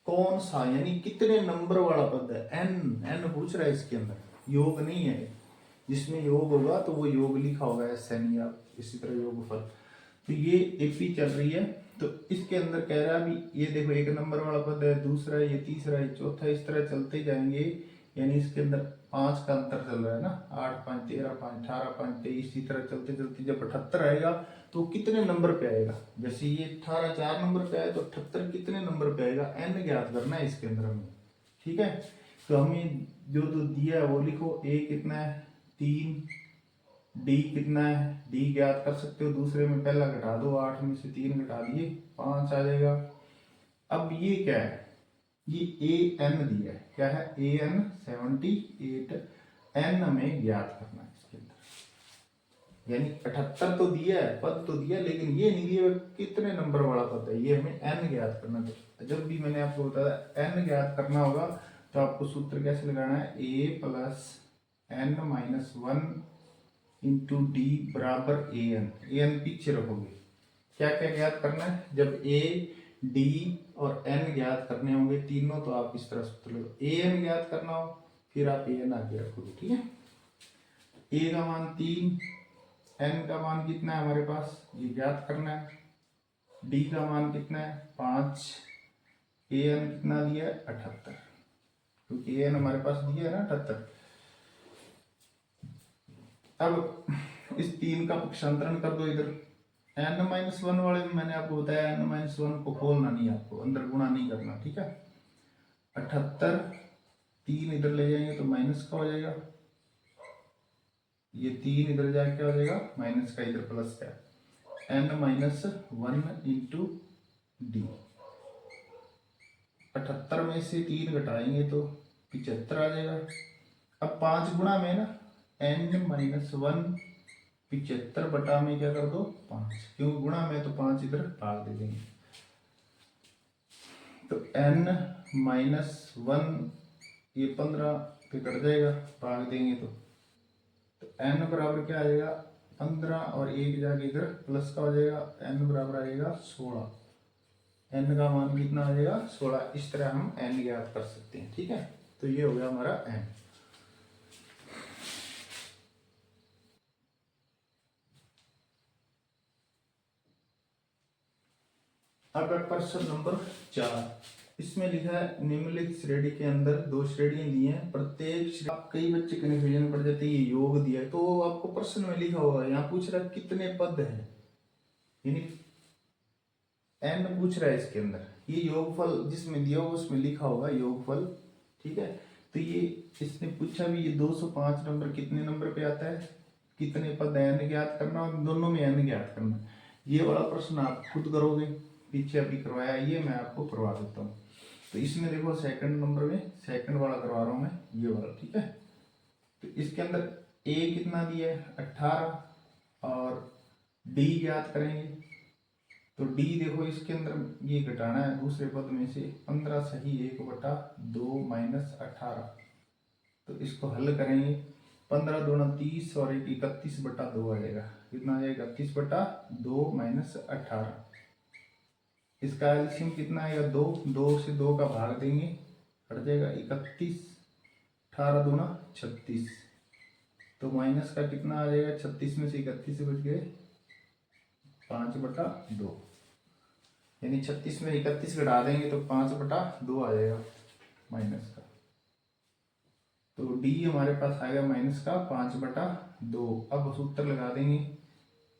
कौन सा, यानी कितने नंबर वाला पद है, n पूछ रहा है इसके अंदर, योग नहीं है। जिसमें योग होगा तो वो योग लिखा होगा SN या इसी तरह योगफल। तो ये एपी चल रही है, तो इसके अंदर कह रहा है अभी ये देखो 1 नंबर वाला पद है, दूसरा ये तीसरा ये चौथा, इस तरह चलते जाएंगे। यानी इसके अंदर 5 का अंतर चल रहा है ना, 8, 5, 13, 5, 18, 5, 23, इसी तरह चलते चलते जब 78 आएगा तो कितने नंबर पे आएगा। जैसे ये 18 4 नंबर पे आए तो 78 कितने नंबर पे आएगा, n ज्ञात करना है इसके अंदर हमें, ठीक है। तो हमें जो दिया है वो लिखो, a कितना है 3, d कितना है, d ज्ञात कर सकते हो, दूसरे में पहला घटा दो, 8 में से 3 घटा दिए 5 आ जाएगा। अब ये क्या है, ये an दिया है, क्या है an 78, n हमें ज्ञात करना है इसके अंदर। यानी 78 तो दिया है, पद तो दिया, लेकिन ये नहीं दिया कितने नंबर वाला पद है, ये हमें n ज्ञात करना है। तो जब भी मैंने आपको बताया n ज्ञात करना होगा तो आपको सूत्र कैसे लगाना है, a + n - 1 × d बराबर an पीछे रखोगे। क्या क्या ज्ञात करना है, जब a d और n ज्ञात करने होंगे तीनों, तो आप इस तरह सूत्र लो, an ज्ञात करना हो फिर आप an आगे रखोगे, ठीक है। a का मान 3, n का मान कितना है हमारे पास, ये ज्ञात करना है, d का मान कितना है 5, an कितना दिया है 78, क्योंकि an हमारे पास दिया है ना 78। अब इस 3 का पक्षांतरण कर दो इधर, n - 1 वाले में मैंने आपको बताया n - 1 को खोलना नहीं, आपको अंदर गुणा नहीं करना, ठीक है। 78 3 इधर ले जाएंगे तो माइनस का हो जाएगा, ये 3 इधर जाके क्या हो जाएगा माइनस का, इधर प्लस का, n - 1 × d। 78 में से 3 घटाएंगे तो 75 आ जाएगा। अब 5 गुणा में ना n - 1 75 बटा में क्या कर दो 5, क्यों गुणा में तो 5 इधर भाग दे देंगे। तो n - 1 ये 15 पे कट जाएगा, भाग देंगे तो n बराबर क्या आ जाएगा 15 और 1 जाके इधर प्लस का हो जाएगा, n बराबर आएगा 16, n का मान कितना आ जाएगा 16। इस तरह हम n ज्ञात कर सकते हैं, ठीक है। तो ये हो गया हमारा n। अब है प्रश्न नंबर 4। इसमें लिखा है निम्नलिखित श्रेणी के अंदर दो श्रेणियां दी हैं, प्रत्येक आप कई बच्चे कन्फ्यूजन पड़ जाते हैं, ये योग दिया है तो आपको प्रश्न में लिखा होगा, यहाँ पूछ रहा है कितने पद है, यानी n पूछ रहा है इसके अंदर, ये योगफल जिसमें दिया होगा उसमें लिखा होगा योगफल, ठीक है। तो ये इसने पूछा भी, ये 205 नंबर कितने नंबर पे आता है, कितने पद है n ज्ञात करना, और दोनों में n ज्ञात करना। ये वाला प्रश्न आप खुद करोगे, पीछे अभी करवाया, ये मैं आपको करवा देता हूँ। तो इसमें देखो सेकंड नंबर में सेकंड वाला करवा रहा हूँ मैं, ये वाला, ठीक है। तो इसके अंदर a कितना दिया है 18 और d ज्ञात करेंगे। तो d देखो इसके अंदर ये घटाना है दूसरे पद में से 15 सही 1/2 माइनस 18। तो इसको हल करेंगे, 15 दूना 30 और 1 31/2 आ जाएगा, कितना आ जाएगा 31/2 माइनस 18। इसका एलसीएम कितना आएगा 2, 2 से 2 का भाग देंगे हट जाएगा 31, 18 दूना 36। तो माइनस का कितना आ जाएगा, 36 में से 31 से बच गए 5/2, यानी 36 में 31 घटा देंगे तो 5/2 आ जाएगा माइनस का। तो डी हमारे पास आएगा माइनस का 5/2। अब सूत्र लगा देंगे,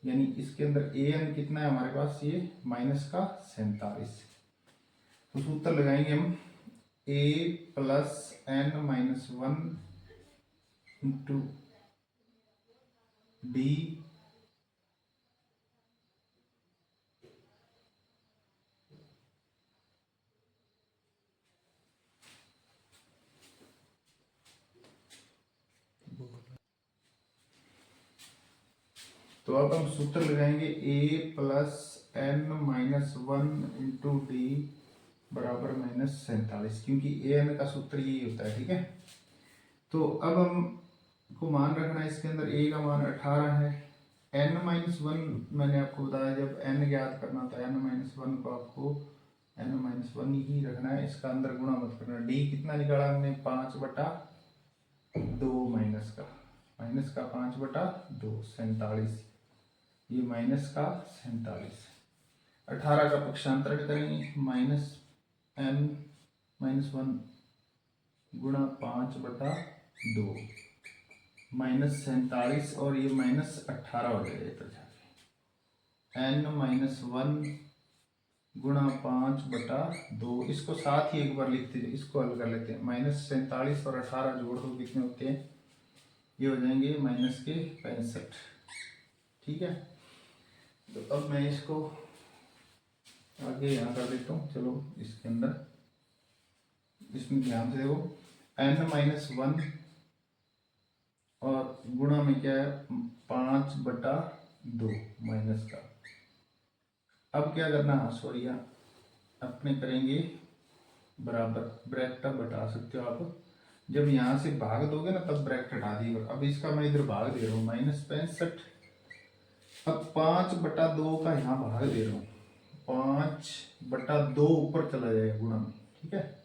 यानी इसके अंदर ए एन कितना है हमारे पास, ये माइनस का 47। तो सूत्र लगाएंगे हम a plus n minus 1 into d तो अब हम सूत्र लगाएंगे a plus n minus 1 into D बराबर माइनस 47, क्योंकि ए एन का सूत्र यही होता है, ठीक है। तो अब हम को मान रखना है इसके अंदर, a का मान 18 है, n माइनस 1 मैंने आपको बताया जब n ज्ञात करना था, n माइनस 1 को आपको n माइनस 1 ही रखना है, इसका अंदर गुणा मत करना। d कितना निकाला हमने 5/2 माइनस का 5/2 47, ये माइनस का 47। 18 का पक्षांतरण करेंगे, माइनस n माइनस 1 गुणा 5/2 माइनस 47, और ये माइनस 18 हो जाएगा इधर जाके, n माइनस 1 गुणा 5/2। इसको साथ ही एक बार लिखते हैं, इसको हल कर लेते हैं। माइनस 47 और 18 जोड़ दो कितने होते हैं, ये हो जाएंगे माइनस के 65, ठीक है। तो अब मैं इसको आगे यहाँ कर देता हूँ। चलो इसके अंदर इसमें ध्यान से देखो, n माइनस 1 और गुणा में क्या है 5/2 माइनस का। अब क्या करना, सॉरी अपने करेंगे बराबर, ब्रैकेट बटा सकते हो आप, जब यहाँ से भाग दोगे ना तब ब्रैकेट हटा दिएगा। अब इसका मैं इधर भाग दे रहा हूँ माइनस 65, अब 5/2 का यहाँ भाग दे रहा हूँ, 5/2 ऊपर चला जाएगा गुणा में, ठीक है।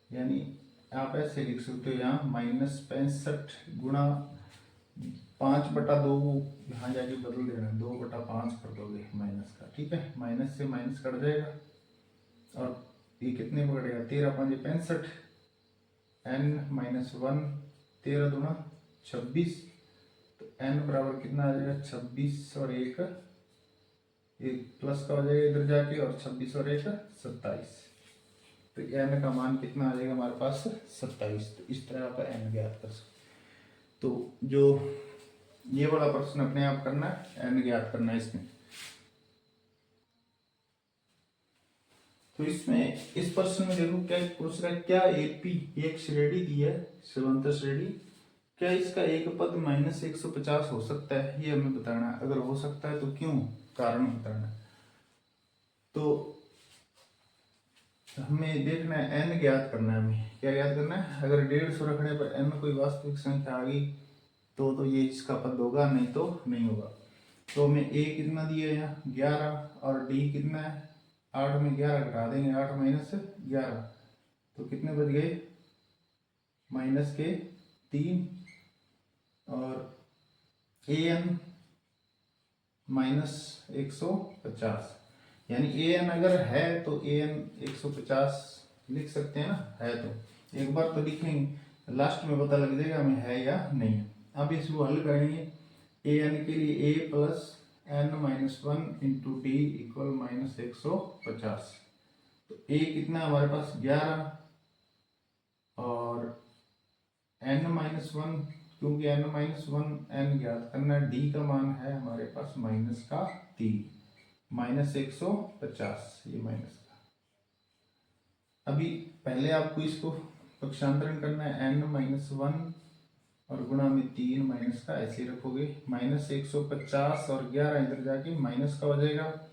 यानी आप ऐसे लिख सकते हो, यहाँ माइनस 65 गुणा 5/2 को यहाँ जाके बदल देना, 2/5 कर दोगे माइनस का, ठीक है। माइनस से माइनस कट जाएगा और ये कितने पकड़ेगा 13×5 65, n माइनस 1 13 दूना 26, तो n बराबर कितना आ जाएगा 26 और 1 प्लस का हो जाएगा इधर जाके, और 26 और 1 27। तो n का मान कितना आ जाएगा हमारे पास 27। तो इस तरह आप n ज्ञात कर सकते। तो जो ये वाला प्रश्न अपने आप करना है, n ज्ञात करना है इसमें। तो इसमें इस प्रश्न में देखो क्या पूछ रहा है, क्या एपी एक श्रेणी दी है समांतर श्रेणी, क्या इसका एक पद माइनस 150 हो सकता है, ये हमें बताना है। अगर हो सकता है तो क्यों, कारण बताना है। तो हमें देखना है n ज्ञात करना है, हमें क्या ज्ञात करना है। अगर 150 रखने पर n कोई वास्तविक संख्या आ गई तो ये इसका पद होगा, नहीं तो नहीं होगा। तो हमें a कितना दिया है यहाँ 11, और d कितना है 8 में 11 घटा देंगे, 8 माइनस 11, तो कितने बच गए माइनस के 3, और an माइनस 150, यानी ए एन अगर है तो ए एन 150 लिख सकते हैं ना, है तो एक बार तो लिखेंगे, लास्ट में पता लग जाएगा हमें है या नहीं। अब इसको हल करेंगे, ए एन के लिए a plus n minus one into d equal minus 150। तो a कितना है हमारे पास 11 और n माइनस वन, क्योंकि n माइनस वन n ज्ञात करना, d का मान है हमारे पास माइनस का 3, माइनस 150 ये माइनस का। अभी पहले आपको इसको पक्षांतरण करना है, n माइनस वन और गुणा में 3 माइनस का, ऐसे ही रखोगे, माइनस 150 और 11 इधर जाके माइनस का हो जाएगा,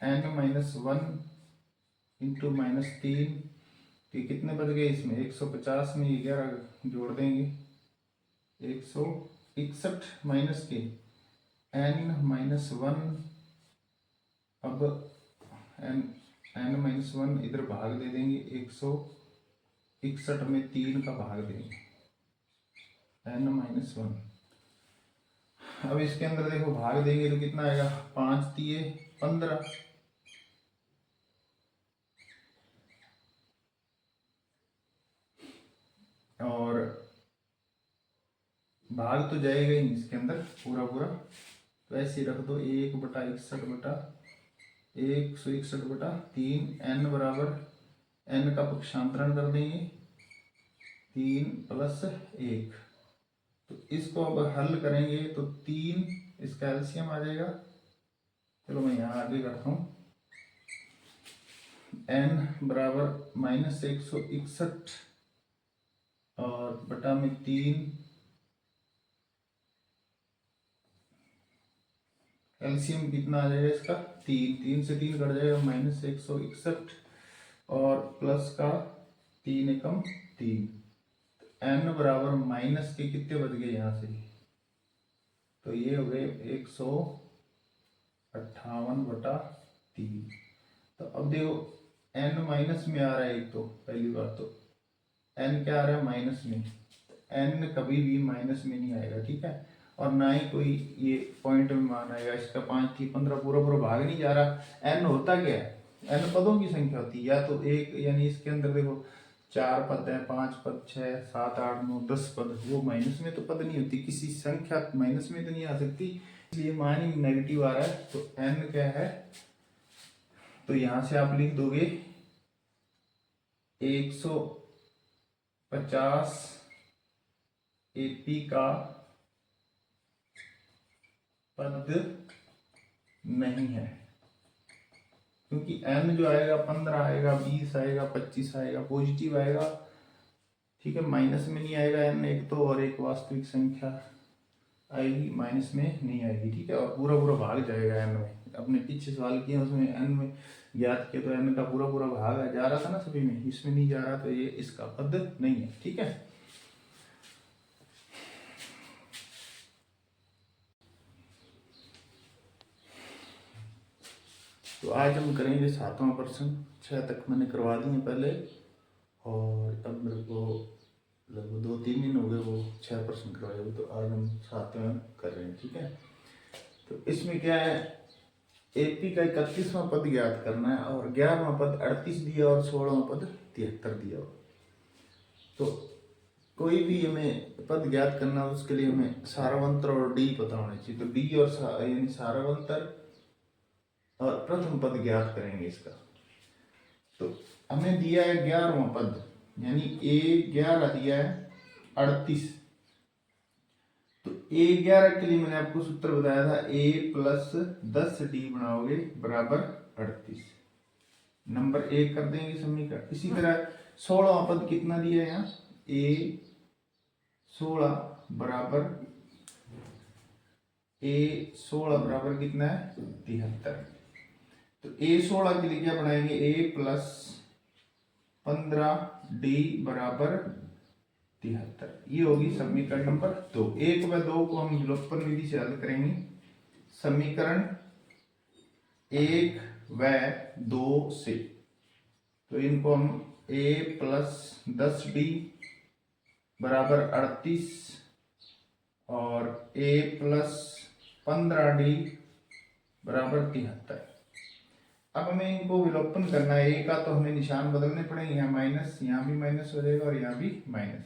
n minus one into minus 3, तो कितने बच गए इसमें 150 में ये 11 जोड़ देंगे, 161 माइनस के n माइनस वन, अब n माइनस वन इधर भाग दे देंगे, 161 में 3 का भाग देंगे, n माइनस वन। अब इसके अंदर देखो भाग देंगे तो कितना आएगा, 5 दिए 15, और भाग तो जाएगा ही इसके अंदर पूरा पूरा, तो ऐसे रख दो 1/61/161/3, n बराबर n का पक्षांतरण कर देंगे 3 प्लस 1। तो इसको अब हल करेंगे तो 3 इसका एलसीएम आ जाएगा, चलो मैं यहाँ आगे करता हूँ, n बराबर माइनस 161 और बटा में 3, एलसीएम कितना आ जाएगा इसका 3 से 3 कट जाएगा, माइनस 161 और प्लस का 3 एकम 3, n बराबर माइनस के कितने बच गए यहाँ से, तो ये हो गए 158/3। तो अब देखो n माइनस में आ रहा है, एक तो पहली बात तो n क्या आ रहा है माइनस में, n कभी भी माइनस में नहीं आएगा, ठीक है, और ना ही कोई ये पॉइंट में मान आएगा, इसका 5 थी 15 पूरा पूरा भाग नहीं जा रहा। n होता क्या है, n पदों की संख्या होती है, या तो एक, यानी इसके अंदर देखो 4 पद है, 5 पद, 6 7 8 9 10 पद, वो माइनस में तो पद नहीं होती, किसी संख्या माइनस में तो नहीं आ सकती, इसलिए मान ही नेगेटिव आ रहा है। तो n क्या है, तो यहां से आप लिख दोगे 150 एपी का पद नहीं है, क्योंकि n जो आएगा 15 आएगा, 20 आएगा, 25 आएगा, पॉजिटिव आएगा, ठीक है, माइनस में नहीं आएगा n, एक तो, और एक वास्तविक संख्या आएगी माइनस में नहीं आएगी, ठीक है, और पूरा पूरा भाग जाएगा n में। अपने पीछे सवाल किए उसमें n में ज्ञात किया तो n का पूरा पूरा भाग जा रहा था ना सभी में, इसमें नहीं जा रहा, तो ये इसका पद नहीं है, ठीक है। तो आज हम करेंगे 7वां प्रश्न, 6 तक मैंने करवा दिए पहले, और अब मेरे को लगभग 2-3 दिन हो गए वो 6 प्रश्न करवाए, तो आज हम 7वां कर रहे हैं, ठीक है। तो इसमें क्या है, एपी का 31वां पद ज्ञात करना है, और 11वां पद 38 दिया और 16वां पद 73 दिया। तो कोई भी हमें पद ज्ञात करना है, उसके लिए हमें सारावंतर और डी पता होना चाहिए, तो डी और यानी सारावंतर और प्रथम पद ज्ञात करेंगे इसका। तो हमें दिया है 11वां पद, यानी a11 दिया है 38, तो a11 के लिए मैंने आपको सूत्र बताया था, a प्लस 10d बनाओगे बराबर 38, नंबर 1 कर देंगे समीकरण। इसी तरह 16वां पद कितना दिया है यहाँ, a16 बराबर कितना है 73। तो a16 के लिए क्या बनाएंगे, a प्लस 15d बराबर 73, ये होगी समीकरण नंबर 2। 1 व 2 को हम विलोपन विधि से हल करेंगे, समीकरण 1 व 2 से, तो इनको हम a प्लस 10d बराबर 38 और a प्लस 15d बराबर 73, अब हमें इनको विलोपन करना है। ए का तो हमें निशान बदलने पड़ेंगे, यहाँ माइनस, यहाँ भी माइनस हो जाएगा और यहाँ भी माइनस,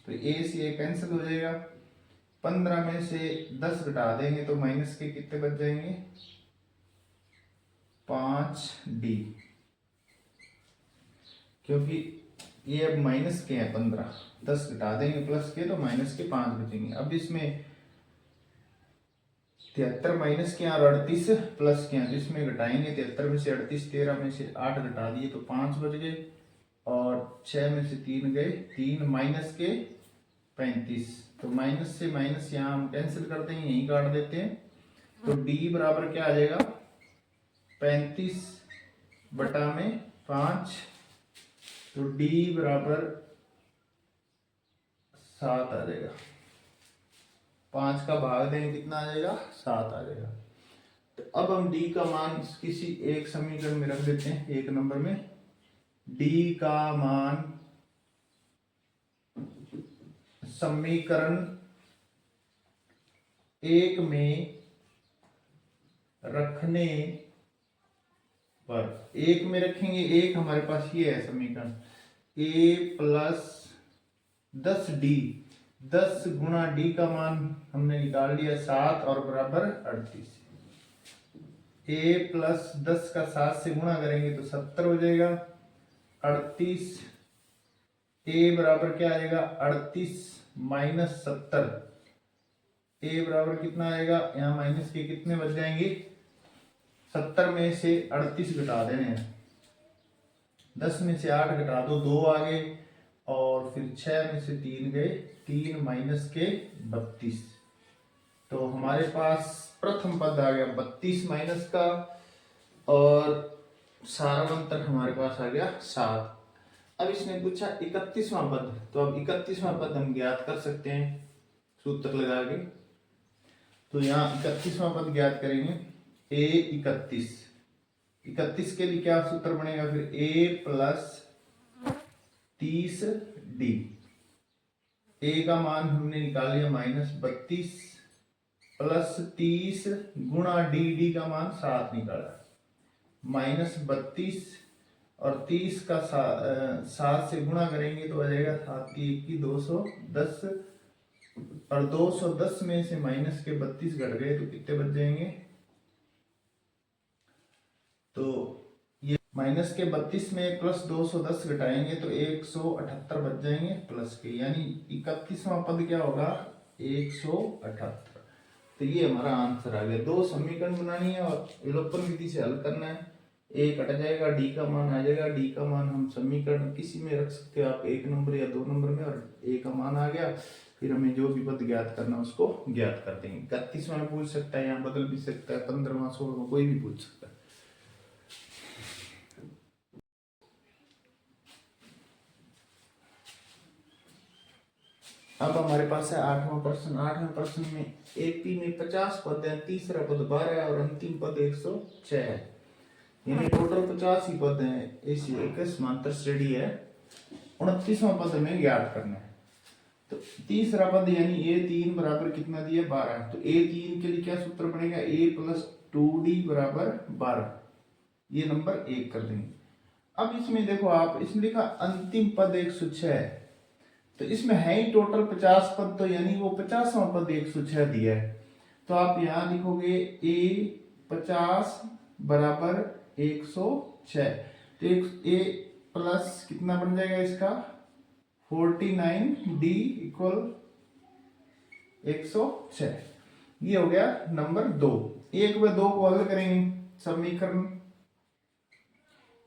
तो ए से ये कैंसिल हो जाएगा। 15 में से 10 घटा देंगे तो माइनस के कितने बच जाएंगे, 5d, क्योंकि ये अब माइनस के हैं 15, 10 घटा देंगे प्लस के तो माइनस के 5 बचेंगे। अब इसमें 73 माइनस के और 38 प्लस के हैं, इसमें घटाएंगे 73 में से 38, 13 में से 8 घटा दिए तो 5 बच गए और 6 में से 3 गए 3, माइनस के 35, तो माइनस से माइनस यहाँ हम कैंसिल कर देंगे, यहीं काट देते हैं, तो d बराबर क्या आ जाएगा 35 बटा में 5, तो d बराबर 7 आ जाएगा। 5 का भाग देंगे कितना आ जाएगा, 7 आ जाएगा। तो अब हम d का मान किसी एक समीकरण में रख देते हैं, एक नंबर में d का मान समीकरण 1 में रखने पर, 1 में रखेंगे, एक हमारे पास ये है समीकरण a प्लस 10d, 10 गुणा d का मान हमने निकाल लिया 7 और बराबर 38, a प्लस 10 का 7 से गुणा करेंगे तो 70 हो जाएगा, 38, a बराबर क्या आएगा 38 माइनस 70, a बराबर कितना आएगा, यहाँ माइनस के कितने बच जाएंगे, 70 में से 38 घटा देने हैं, 10 में से 8 घटा दो 2 आ गए और फिर 6 में से 3 गए 3, माइनस के 32, तो हमारे पास प्रथम पद आ गया 32 माइनस का और सारांतर हमारे पास आ गया 7। अब इसने पूछा 31वां पद, तो अब 31वां पद हम ज्ञात कर सकते हैं सूत्र लगा के, तो यहाँ 31वां पद ज्ञात करेंगे a 31 के लिए क्या सूत्र बनेगा फिर a प्लस 30d, a का मान हमने निकाल लिया -32 प्लस 30 गुणा d का मान 7 निकाला, -32 और 30 का 7 से गुणा करेंगे तो आ जाएगा 7 की 1 की 210 और 210 में से माइनस के 32 घट गए तो कितने बच जाएंगे, तो ये माइनस के 32 में प्लस 210 घटाएंगे तो 178 बच जाएंगे प्लस के, यानी 31वां पद क्या होगा 178। तो ये हमारा आंसर आ गया। 2 समीकरण बनानी है और विलोपन विधि से हल करना है, a कट जाएगा d का मान आ जाएगा, d का मान हम समीकरण किसी में रख सकते हो आप, 1 नंबर या 2 नंबर में, और a का मान आ गया, फिर हमें जो भी पद ज्ञात करना उसको ज्ञात कर देंगे। 31वां पूछ सकता है, यहाँ बदल भी सकता है, 15वां 16वां कोई भी पूछ सकता है। अब हमारे पास है 8वां प्रश्न। 8वें प्रश्न में एक में 50 पद है, तीसरा पद 12 है और अंतिम पद 106 है, यानी टोटल 50 ही पद है। इस एक समांतर श्रेणी है। 29वां पद हमें ज्ञात करना है। तो तीसरा पद यानी a3 बराबर कितना दिया 12, तो a3 के लिए क्या सूत्र बनेगा a प्लस 2d बराबर 12, ये नंबर 1 कर देंगे। अब इसमें देखो आप, इसमें लिखा अंतिम पद 106 है, तो इसमें है ही टोटल 50 पद, तो यानी वो 50वां पद 106 दिया है, तो आप यहां लिखोगे a 50 बराबर 106, तो a प्लस कितना बन जाएगा इसका 49d इक्वल 106, ये हो गया नंबर 2। 1 व 2 को हल करेंगे, समीकरण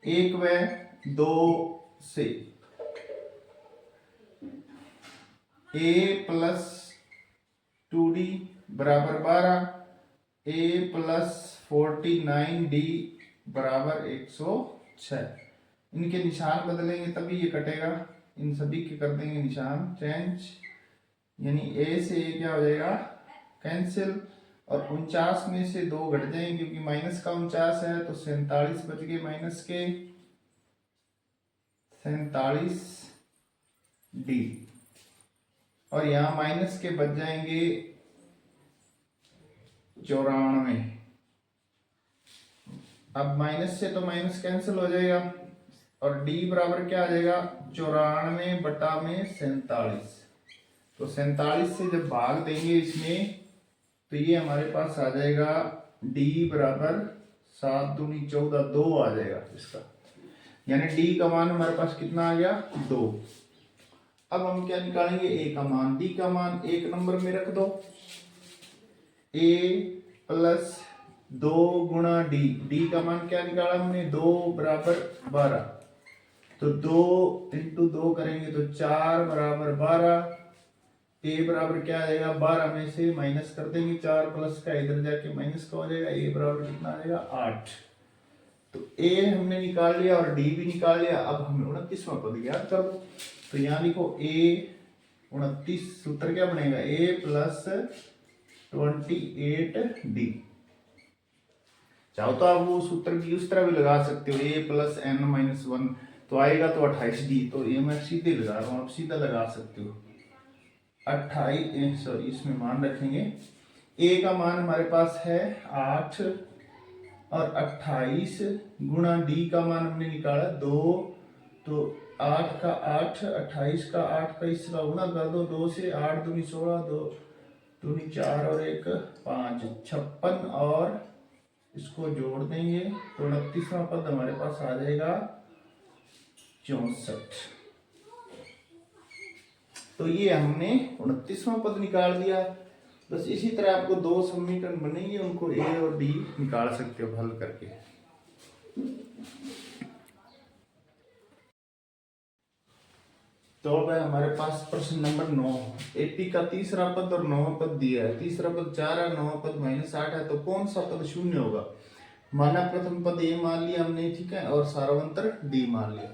1 व 2 से a प्लस 2d बराबर 12, a प्लस 49d बराबर 106, इनके निशान बदलेंगे तभी ये कटेगा, इन सभी के कर देंगे निशान चेंज, यानी a से a क्या हो जाएगा कैंसिल, और 49 में से 2 घट जाएंगे क्योंकि माइनस का 49 है, तो 47 बच गए माइनस के 47d, और यहाँ माइनस के बच जाएंगे 94, अब माइनस से तो माइनस कैंसिल हो जाएगा और d बराबर क्या आ जाएगा 94/47। तो 47 से जब भाग देंगे इसमें तो ये हमारे पास आ जाएगा d बराबर 7 दूनी 14 2 आ जाएगा इसका, यानी d का मान हमारे पास कितना आ गया 2। अब हम क्या निकालेंगे a का मान, d का मान एक नंबर में रख दो, a प्लस 2 गुणा d का मान क्या निकाला हमने 2 बराबर 12, तो 2 इंटू 2 करेंगे तो 4 बराबर 12, a बराबर क्या आ जाएगा 12 में से माइनस कर देंगे 4 प्लस का इधर जाके माइनस का हो जाएगा, a बराबर कितना आ जाएगा 8। तो a हमने निकाल लिया और d भी निकाल लिया। अब हमें 29वां पद ज्ञात कर दो, तो यहाँ लिखो a 29, सूत्र क्या बनेगा a प्लस 28d। चाहो तो आप वो सूत्र भी उस तरह भी लगा सकते हो, a प्लस n माइनस 1 तो आएगा तो 28d, तो ये मैं सीधे लगा रहा हूँ, आप सीधा लगा सकते हो 28, सॉरी इसमें मान रखेंगे a का मान हमारे पास है 8 और 28 गुणा d का मान हमने निकाला 2, तो 8 का 8, 28 का 8 का इसका गुणा कर दो, 2 से 8 दूनी 16, 2 दूनी 4 और 1 5, 56 और इसको जोड़ देंगे तो 29वां पद हमारे पास आ जाएगा 64। तो ये हमने 29वां पद निकाल दिया। बस इसी तरह आपको दो समीकरण बनेंगे, उनको a और d निकाल सकते हो हल करके। तो अब हमारे पास प्रश्न नंबर 9, एपी का तीसरा पद और 9वां पद दिया है। तीसरा पद 4 है, 9वां पद -8 है, तो कौन सा पद शून्य होगा। माना प्रथम पद a मान लिया हमने, ठीक है, और सारावंतर d मान लिया।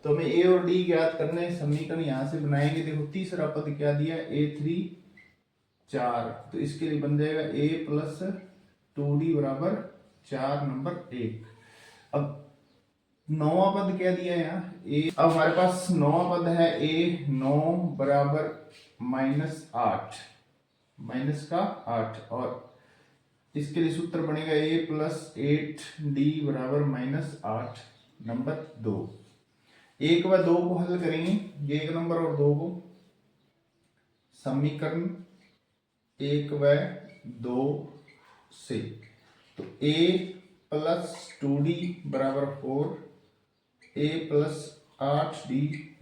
तो हमें a और d ज्ञात करने, समीकरण यहाँ से बनाएंगे। देखो तीसरा पद क्या दिया, a3 4, तो इसके लिए बन जाएगा a प्लस 2d बराबर 4 नंबर 1। अब 9वां पद क्या दिया है यहाँ a, अब हमारे पास 9वां पद है a 9 बराबर -8, माइनस का 8, और इसके लिए सूत्र बनेगा a प्लस 8d बराबर -8 नंबर 2। 1 व 2 को हल करेंगे, ये 1 नंबर और 2 को, समीकरण 1 व 2 से, तो a प्लस 2d बराबर 4, a प्लस 8d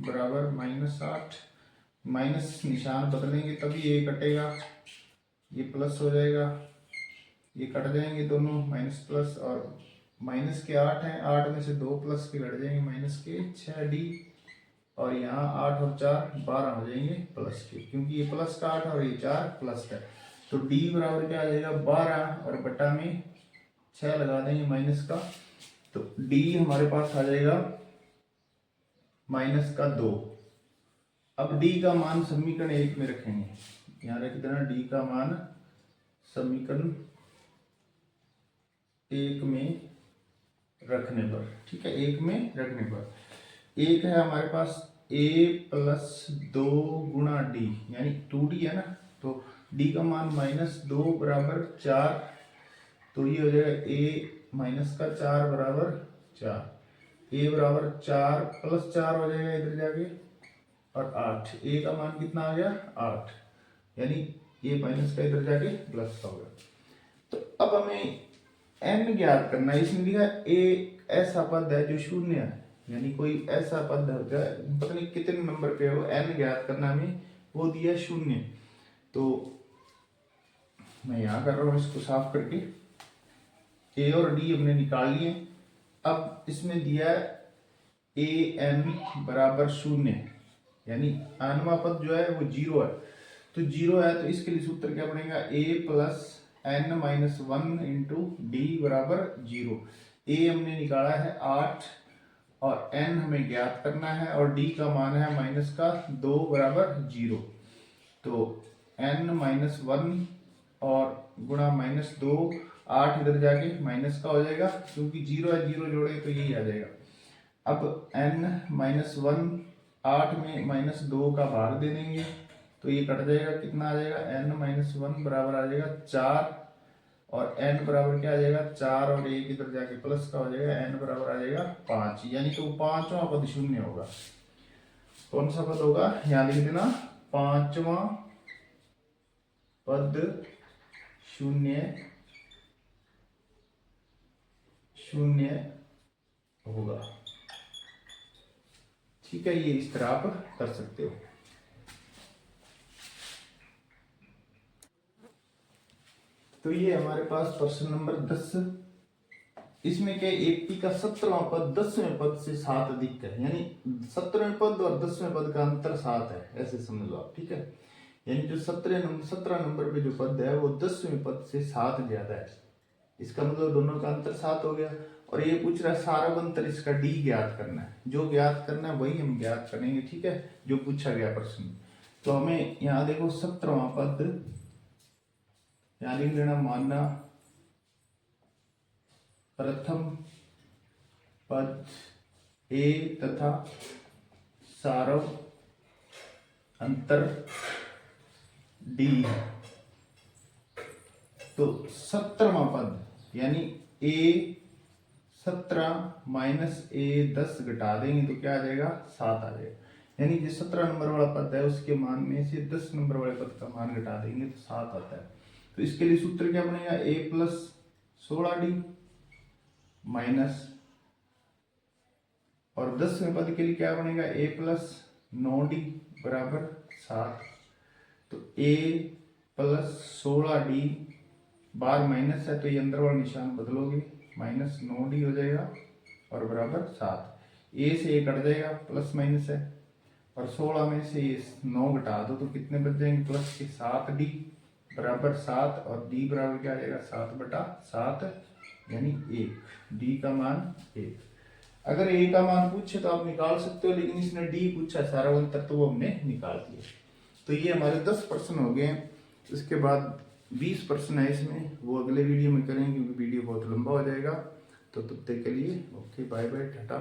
बराबर -8, माइनस निशान बदलेंगे तभी a कटेगा, ये प्लस हो जाएगा, ये कट जाएंगे दोनों, माइनस प्लस, और माइनस के 8 हैं, 8 में से 2 प्लस के कट जाएंगे, माइनस के 6d, और यहाँ 8 और 4 12 हो जाएंगे प्लस के, क्योंकि ये प्लस का 8 और ये 4 प्लस का, तो d बराबर क्या आ जाएगा 12 और बटा में 6 लगा देंगे माइनस का, तो d हमारे पास आ जाएगा -2। अब d का मान समीकरण 1 में रखेंगे, यहाँ रख देना d का मान समीकरण 1 में रखने पर, ठीक है, 1 में रखने पर 1 है हमारे पास a प्लस 2 गुणा d, यानी 2d है ना, तो d का मान -2 बराबर 4, तो ये हो जाएगा a माइनस का 4 बराबर 4, a बराबर 4 प्लस 4 हो जाएगा इधर जाके, और 8, a का मान कितना आ गया 8, यानी ये माइनस का इधर जाके प्लस का होगा। तो अब हमें n ज्ञात करना है। इसमें लिखा एक ऐसा पद है जो शून्य है, यानी कोई ऐसा पद होता है, पता नहीं कितने नंबर पे है वो, n ज्ञात करना हमें, वो दिया 0। तो मैं यहाँ कर रहा हूँ इसको साफ करके, a और d हमने निकाल लिए। अब इसमें दिया है an बराबर 0, यानी nवां पद जो है वो 0 है, तो 0 है, तो इसके लिए सूत्र क्या बनेगा a plus n minus 1 into D बराबर 0। a हमने निकाला है 8 और n हमें ज्ञात करना है, और d का मान है माइनस का 2 बराबर 0, तो n माइनस 1 और गुणा -2, 8 इधर जाके माइनस का हो जाएगा, क्योंकि 0 है, 0 जोड़े तो यही आ जाएगा। अब n माइनस 1 8 में -2 का भाग दे देंगे, तो ये कट जाएगा, कितना आ जाएगा n माइनस 1 बराबर आ जाएगा 4, और n बराबर क्या आ जाएगा 4 और 1 इधर जाके प्लस का हो जाएगा, n बराबर आ जाएगा 5, यानी कि वो पांचवा पद शून्य होगा। कौन सा पद होगा, यहाँ लिख देना पांचवा पद शून्य शून्य होगा। ठीक है, ये इस तरह आप कर सकते हो। तो ये हमारे पास प्रश्न नंबर 10। इसमें क्या, एक पी का 17वां पद 10वें पद से 7 अधिक है, यानी 17वें पद और 10वें पद का अंतर 7 है, ऐसे समझ लो आप। ठीक है, यानी जो 17 नंबर पे जो पद है वो 10वें पद से 7 ज्यादा है, इसका मतलब दोनों का अंतर 7 हो गया। और ये पूछ रहा है सारा अंतर इसका डी ज्ञात करना है, जो ज्ञात करना है वही हम ज्ञात करेंगे। ठीक है, जो पूछा गया प्रश्न। तो हमें यहाँ देखो 17वां पद यहाँ लिख लेना, मानना प्रथम पद ए तथा सारव अंतर डी। तो 17वां पद यानी ए 17 माइनस ए 10 घटा देंगे तो क्या आ जाएगा 7 आ जाएगा, यानी जो 17 नंबर वाला पद है उसके मान में से 10 नंबर वाले पद का मान घटा देंगे तो 7 आता है। तो इसके लिए सूत्र क्या बनेगा, a प्लस 16d माइनस, और 10वें पद के लिए क्या बनेगा a प्लस 9d बराबर 7। तो a plus 16d bar minus है तो ये अंदर वाला निशान बदलोगे, माइनस 9d हो जाएगा और बराबर 7। a से a कट जाएगा, प्लस माइनस है, और 16 में से ये 9 घटा दो तो कितने बच जाएंगे, प्लस के 7d बराबर 7, और d बराबर क्या आ जाएगा 7/7 यानी 1, d का मान 1। अगर a का मान पूछे तो आप निकाल सकते हो, लेकिन इसने d पूछा सारा अंतर तो वो हमने निकाल दिया। तो ये हमारे 10 प्रश्न हो गए हैं। इसके बाद 20 प्रश्न है इसमें, वो अगले वीडियो में करेंगे क्योंकि वीडियो बहुत लंबा हो जाएगा। तो तब तक के लिए ओके, बाय बाय, टाटा।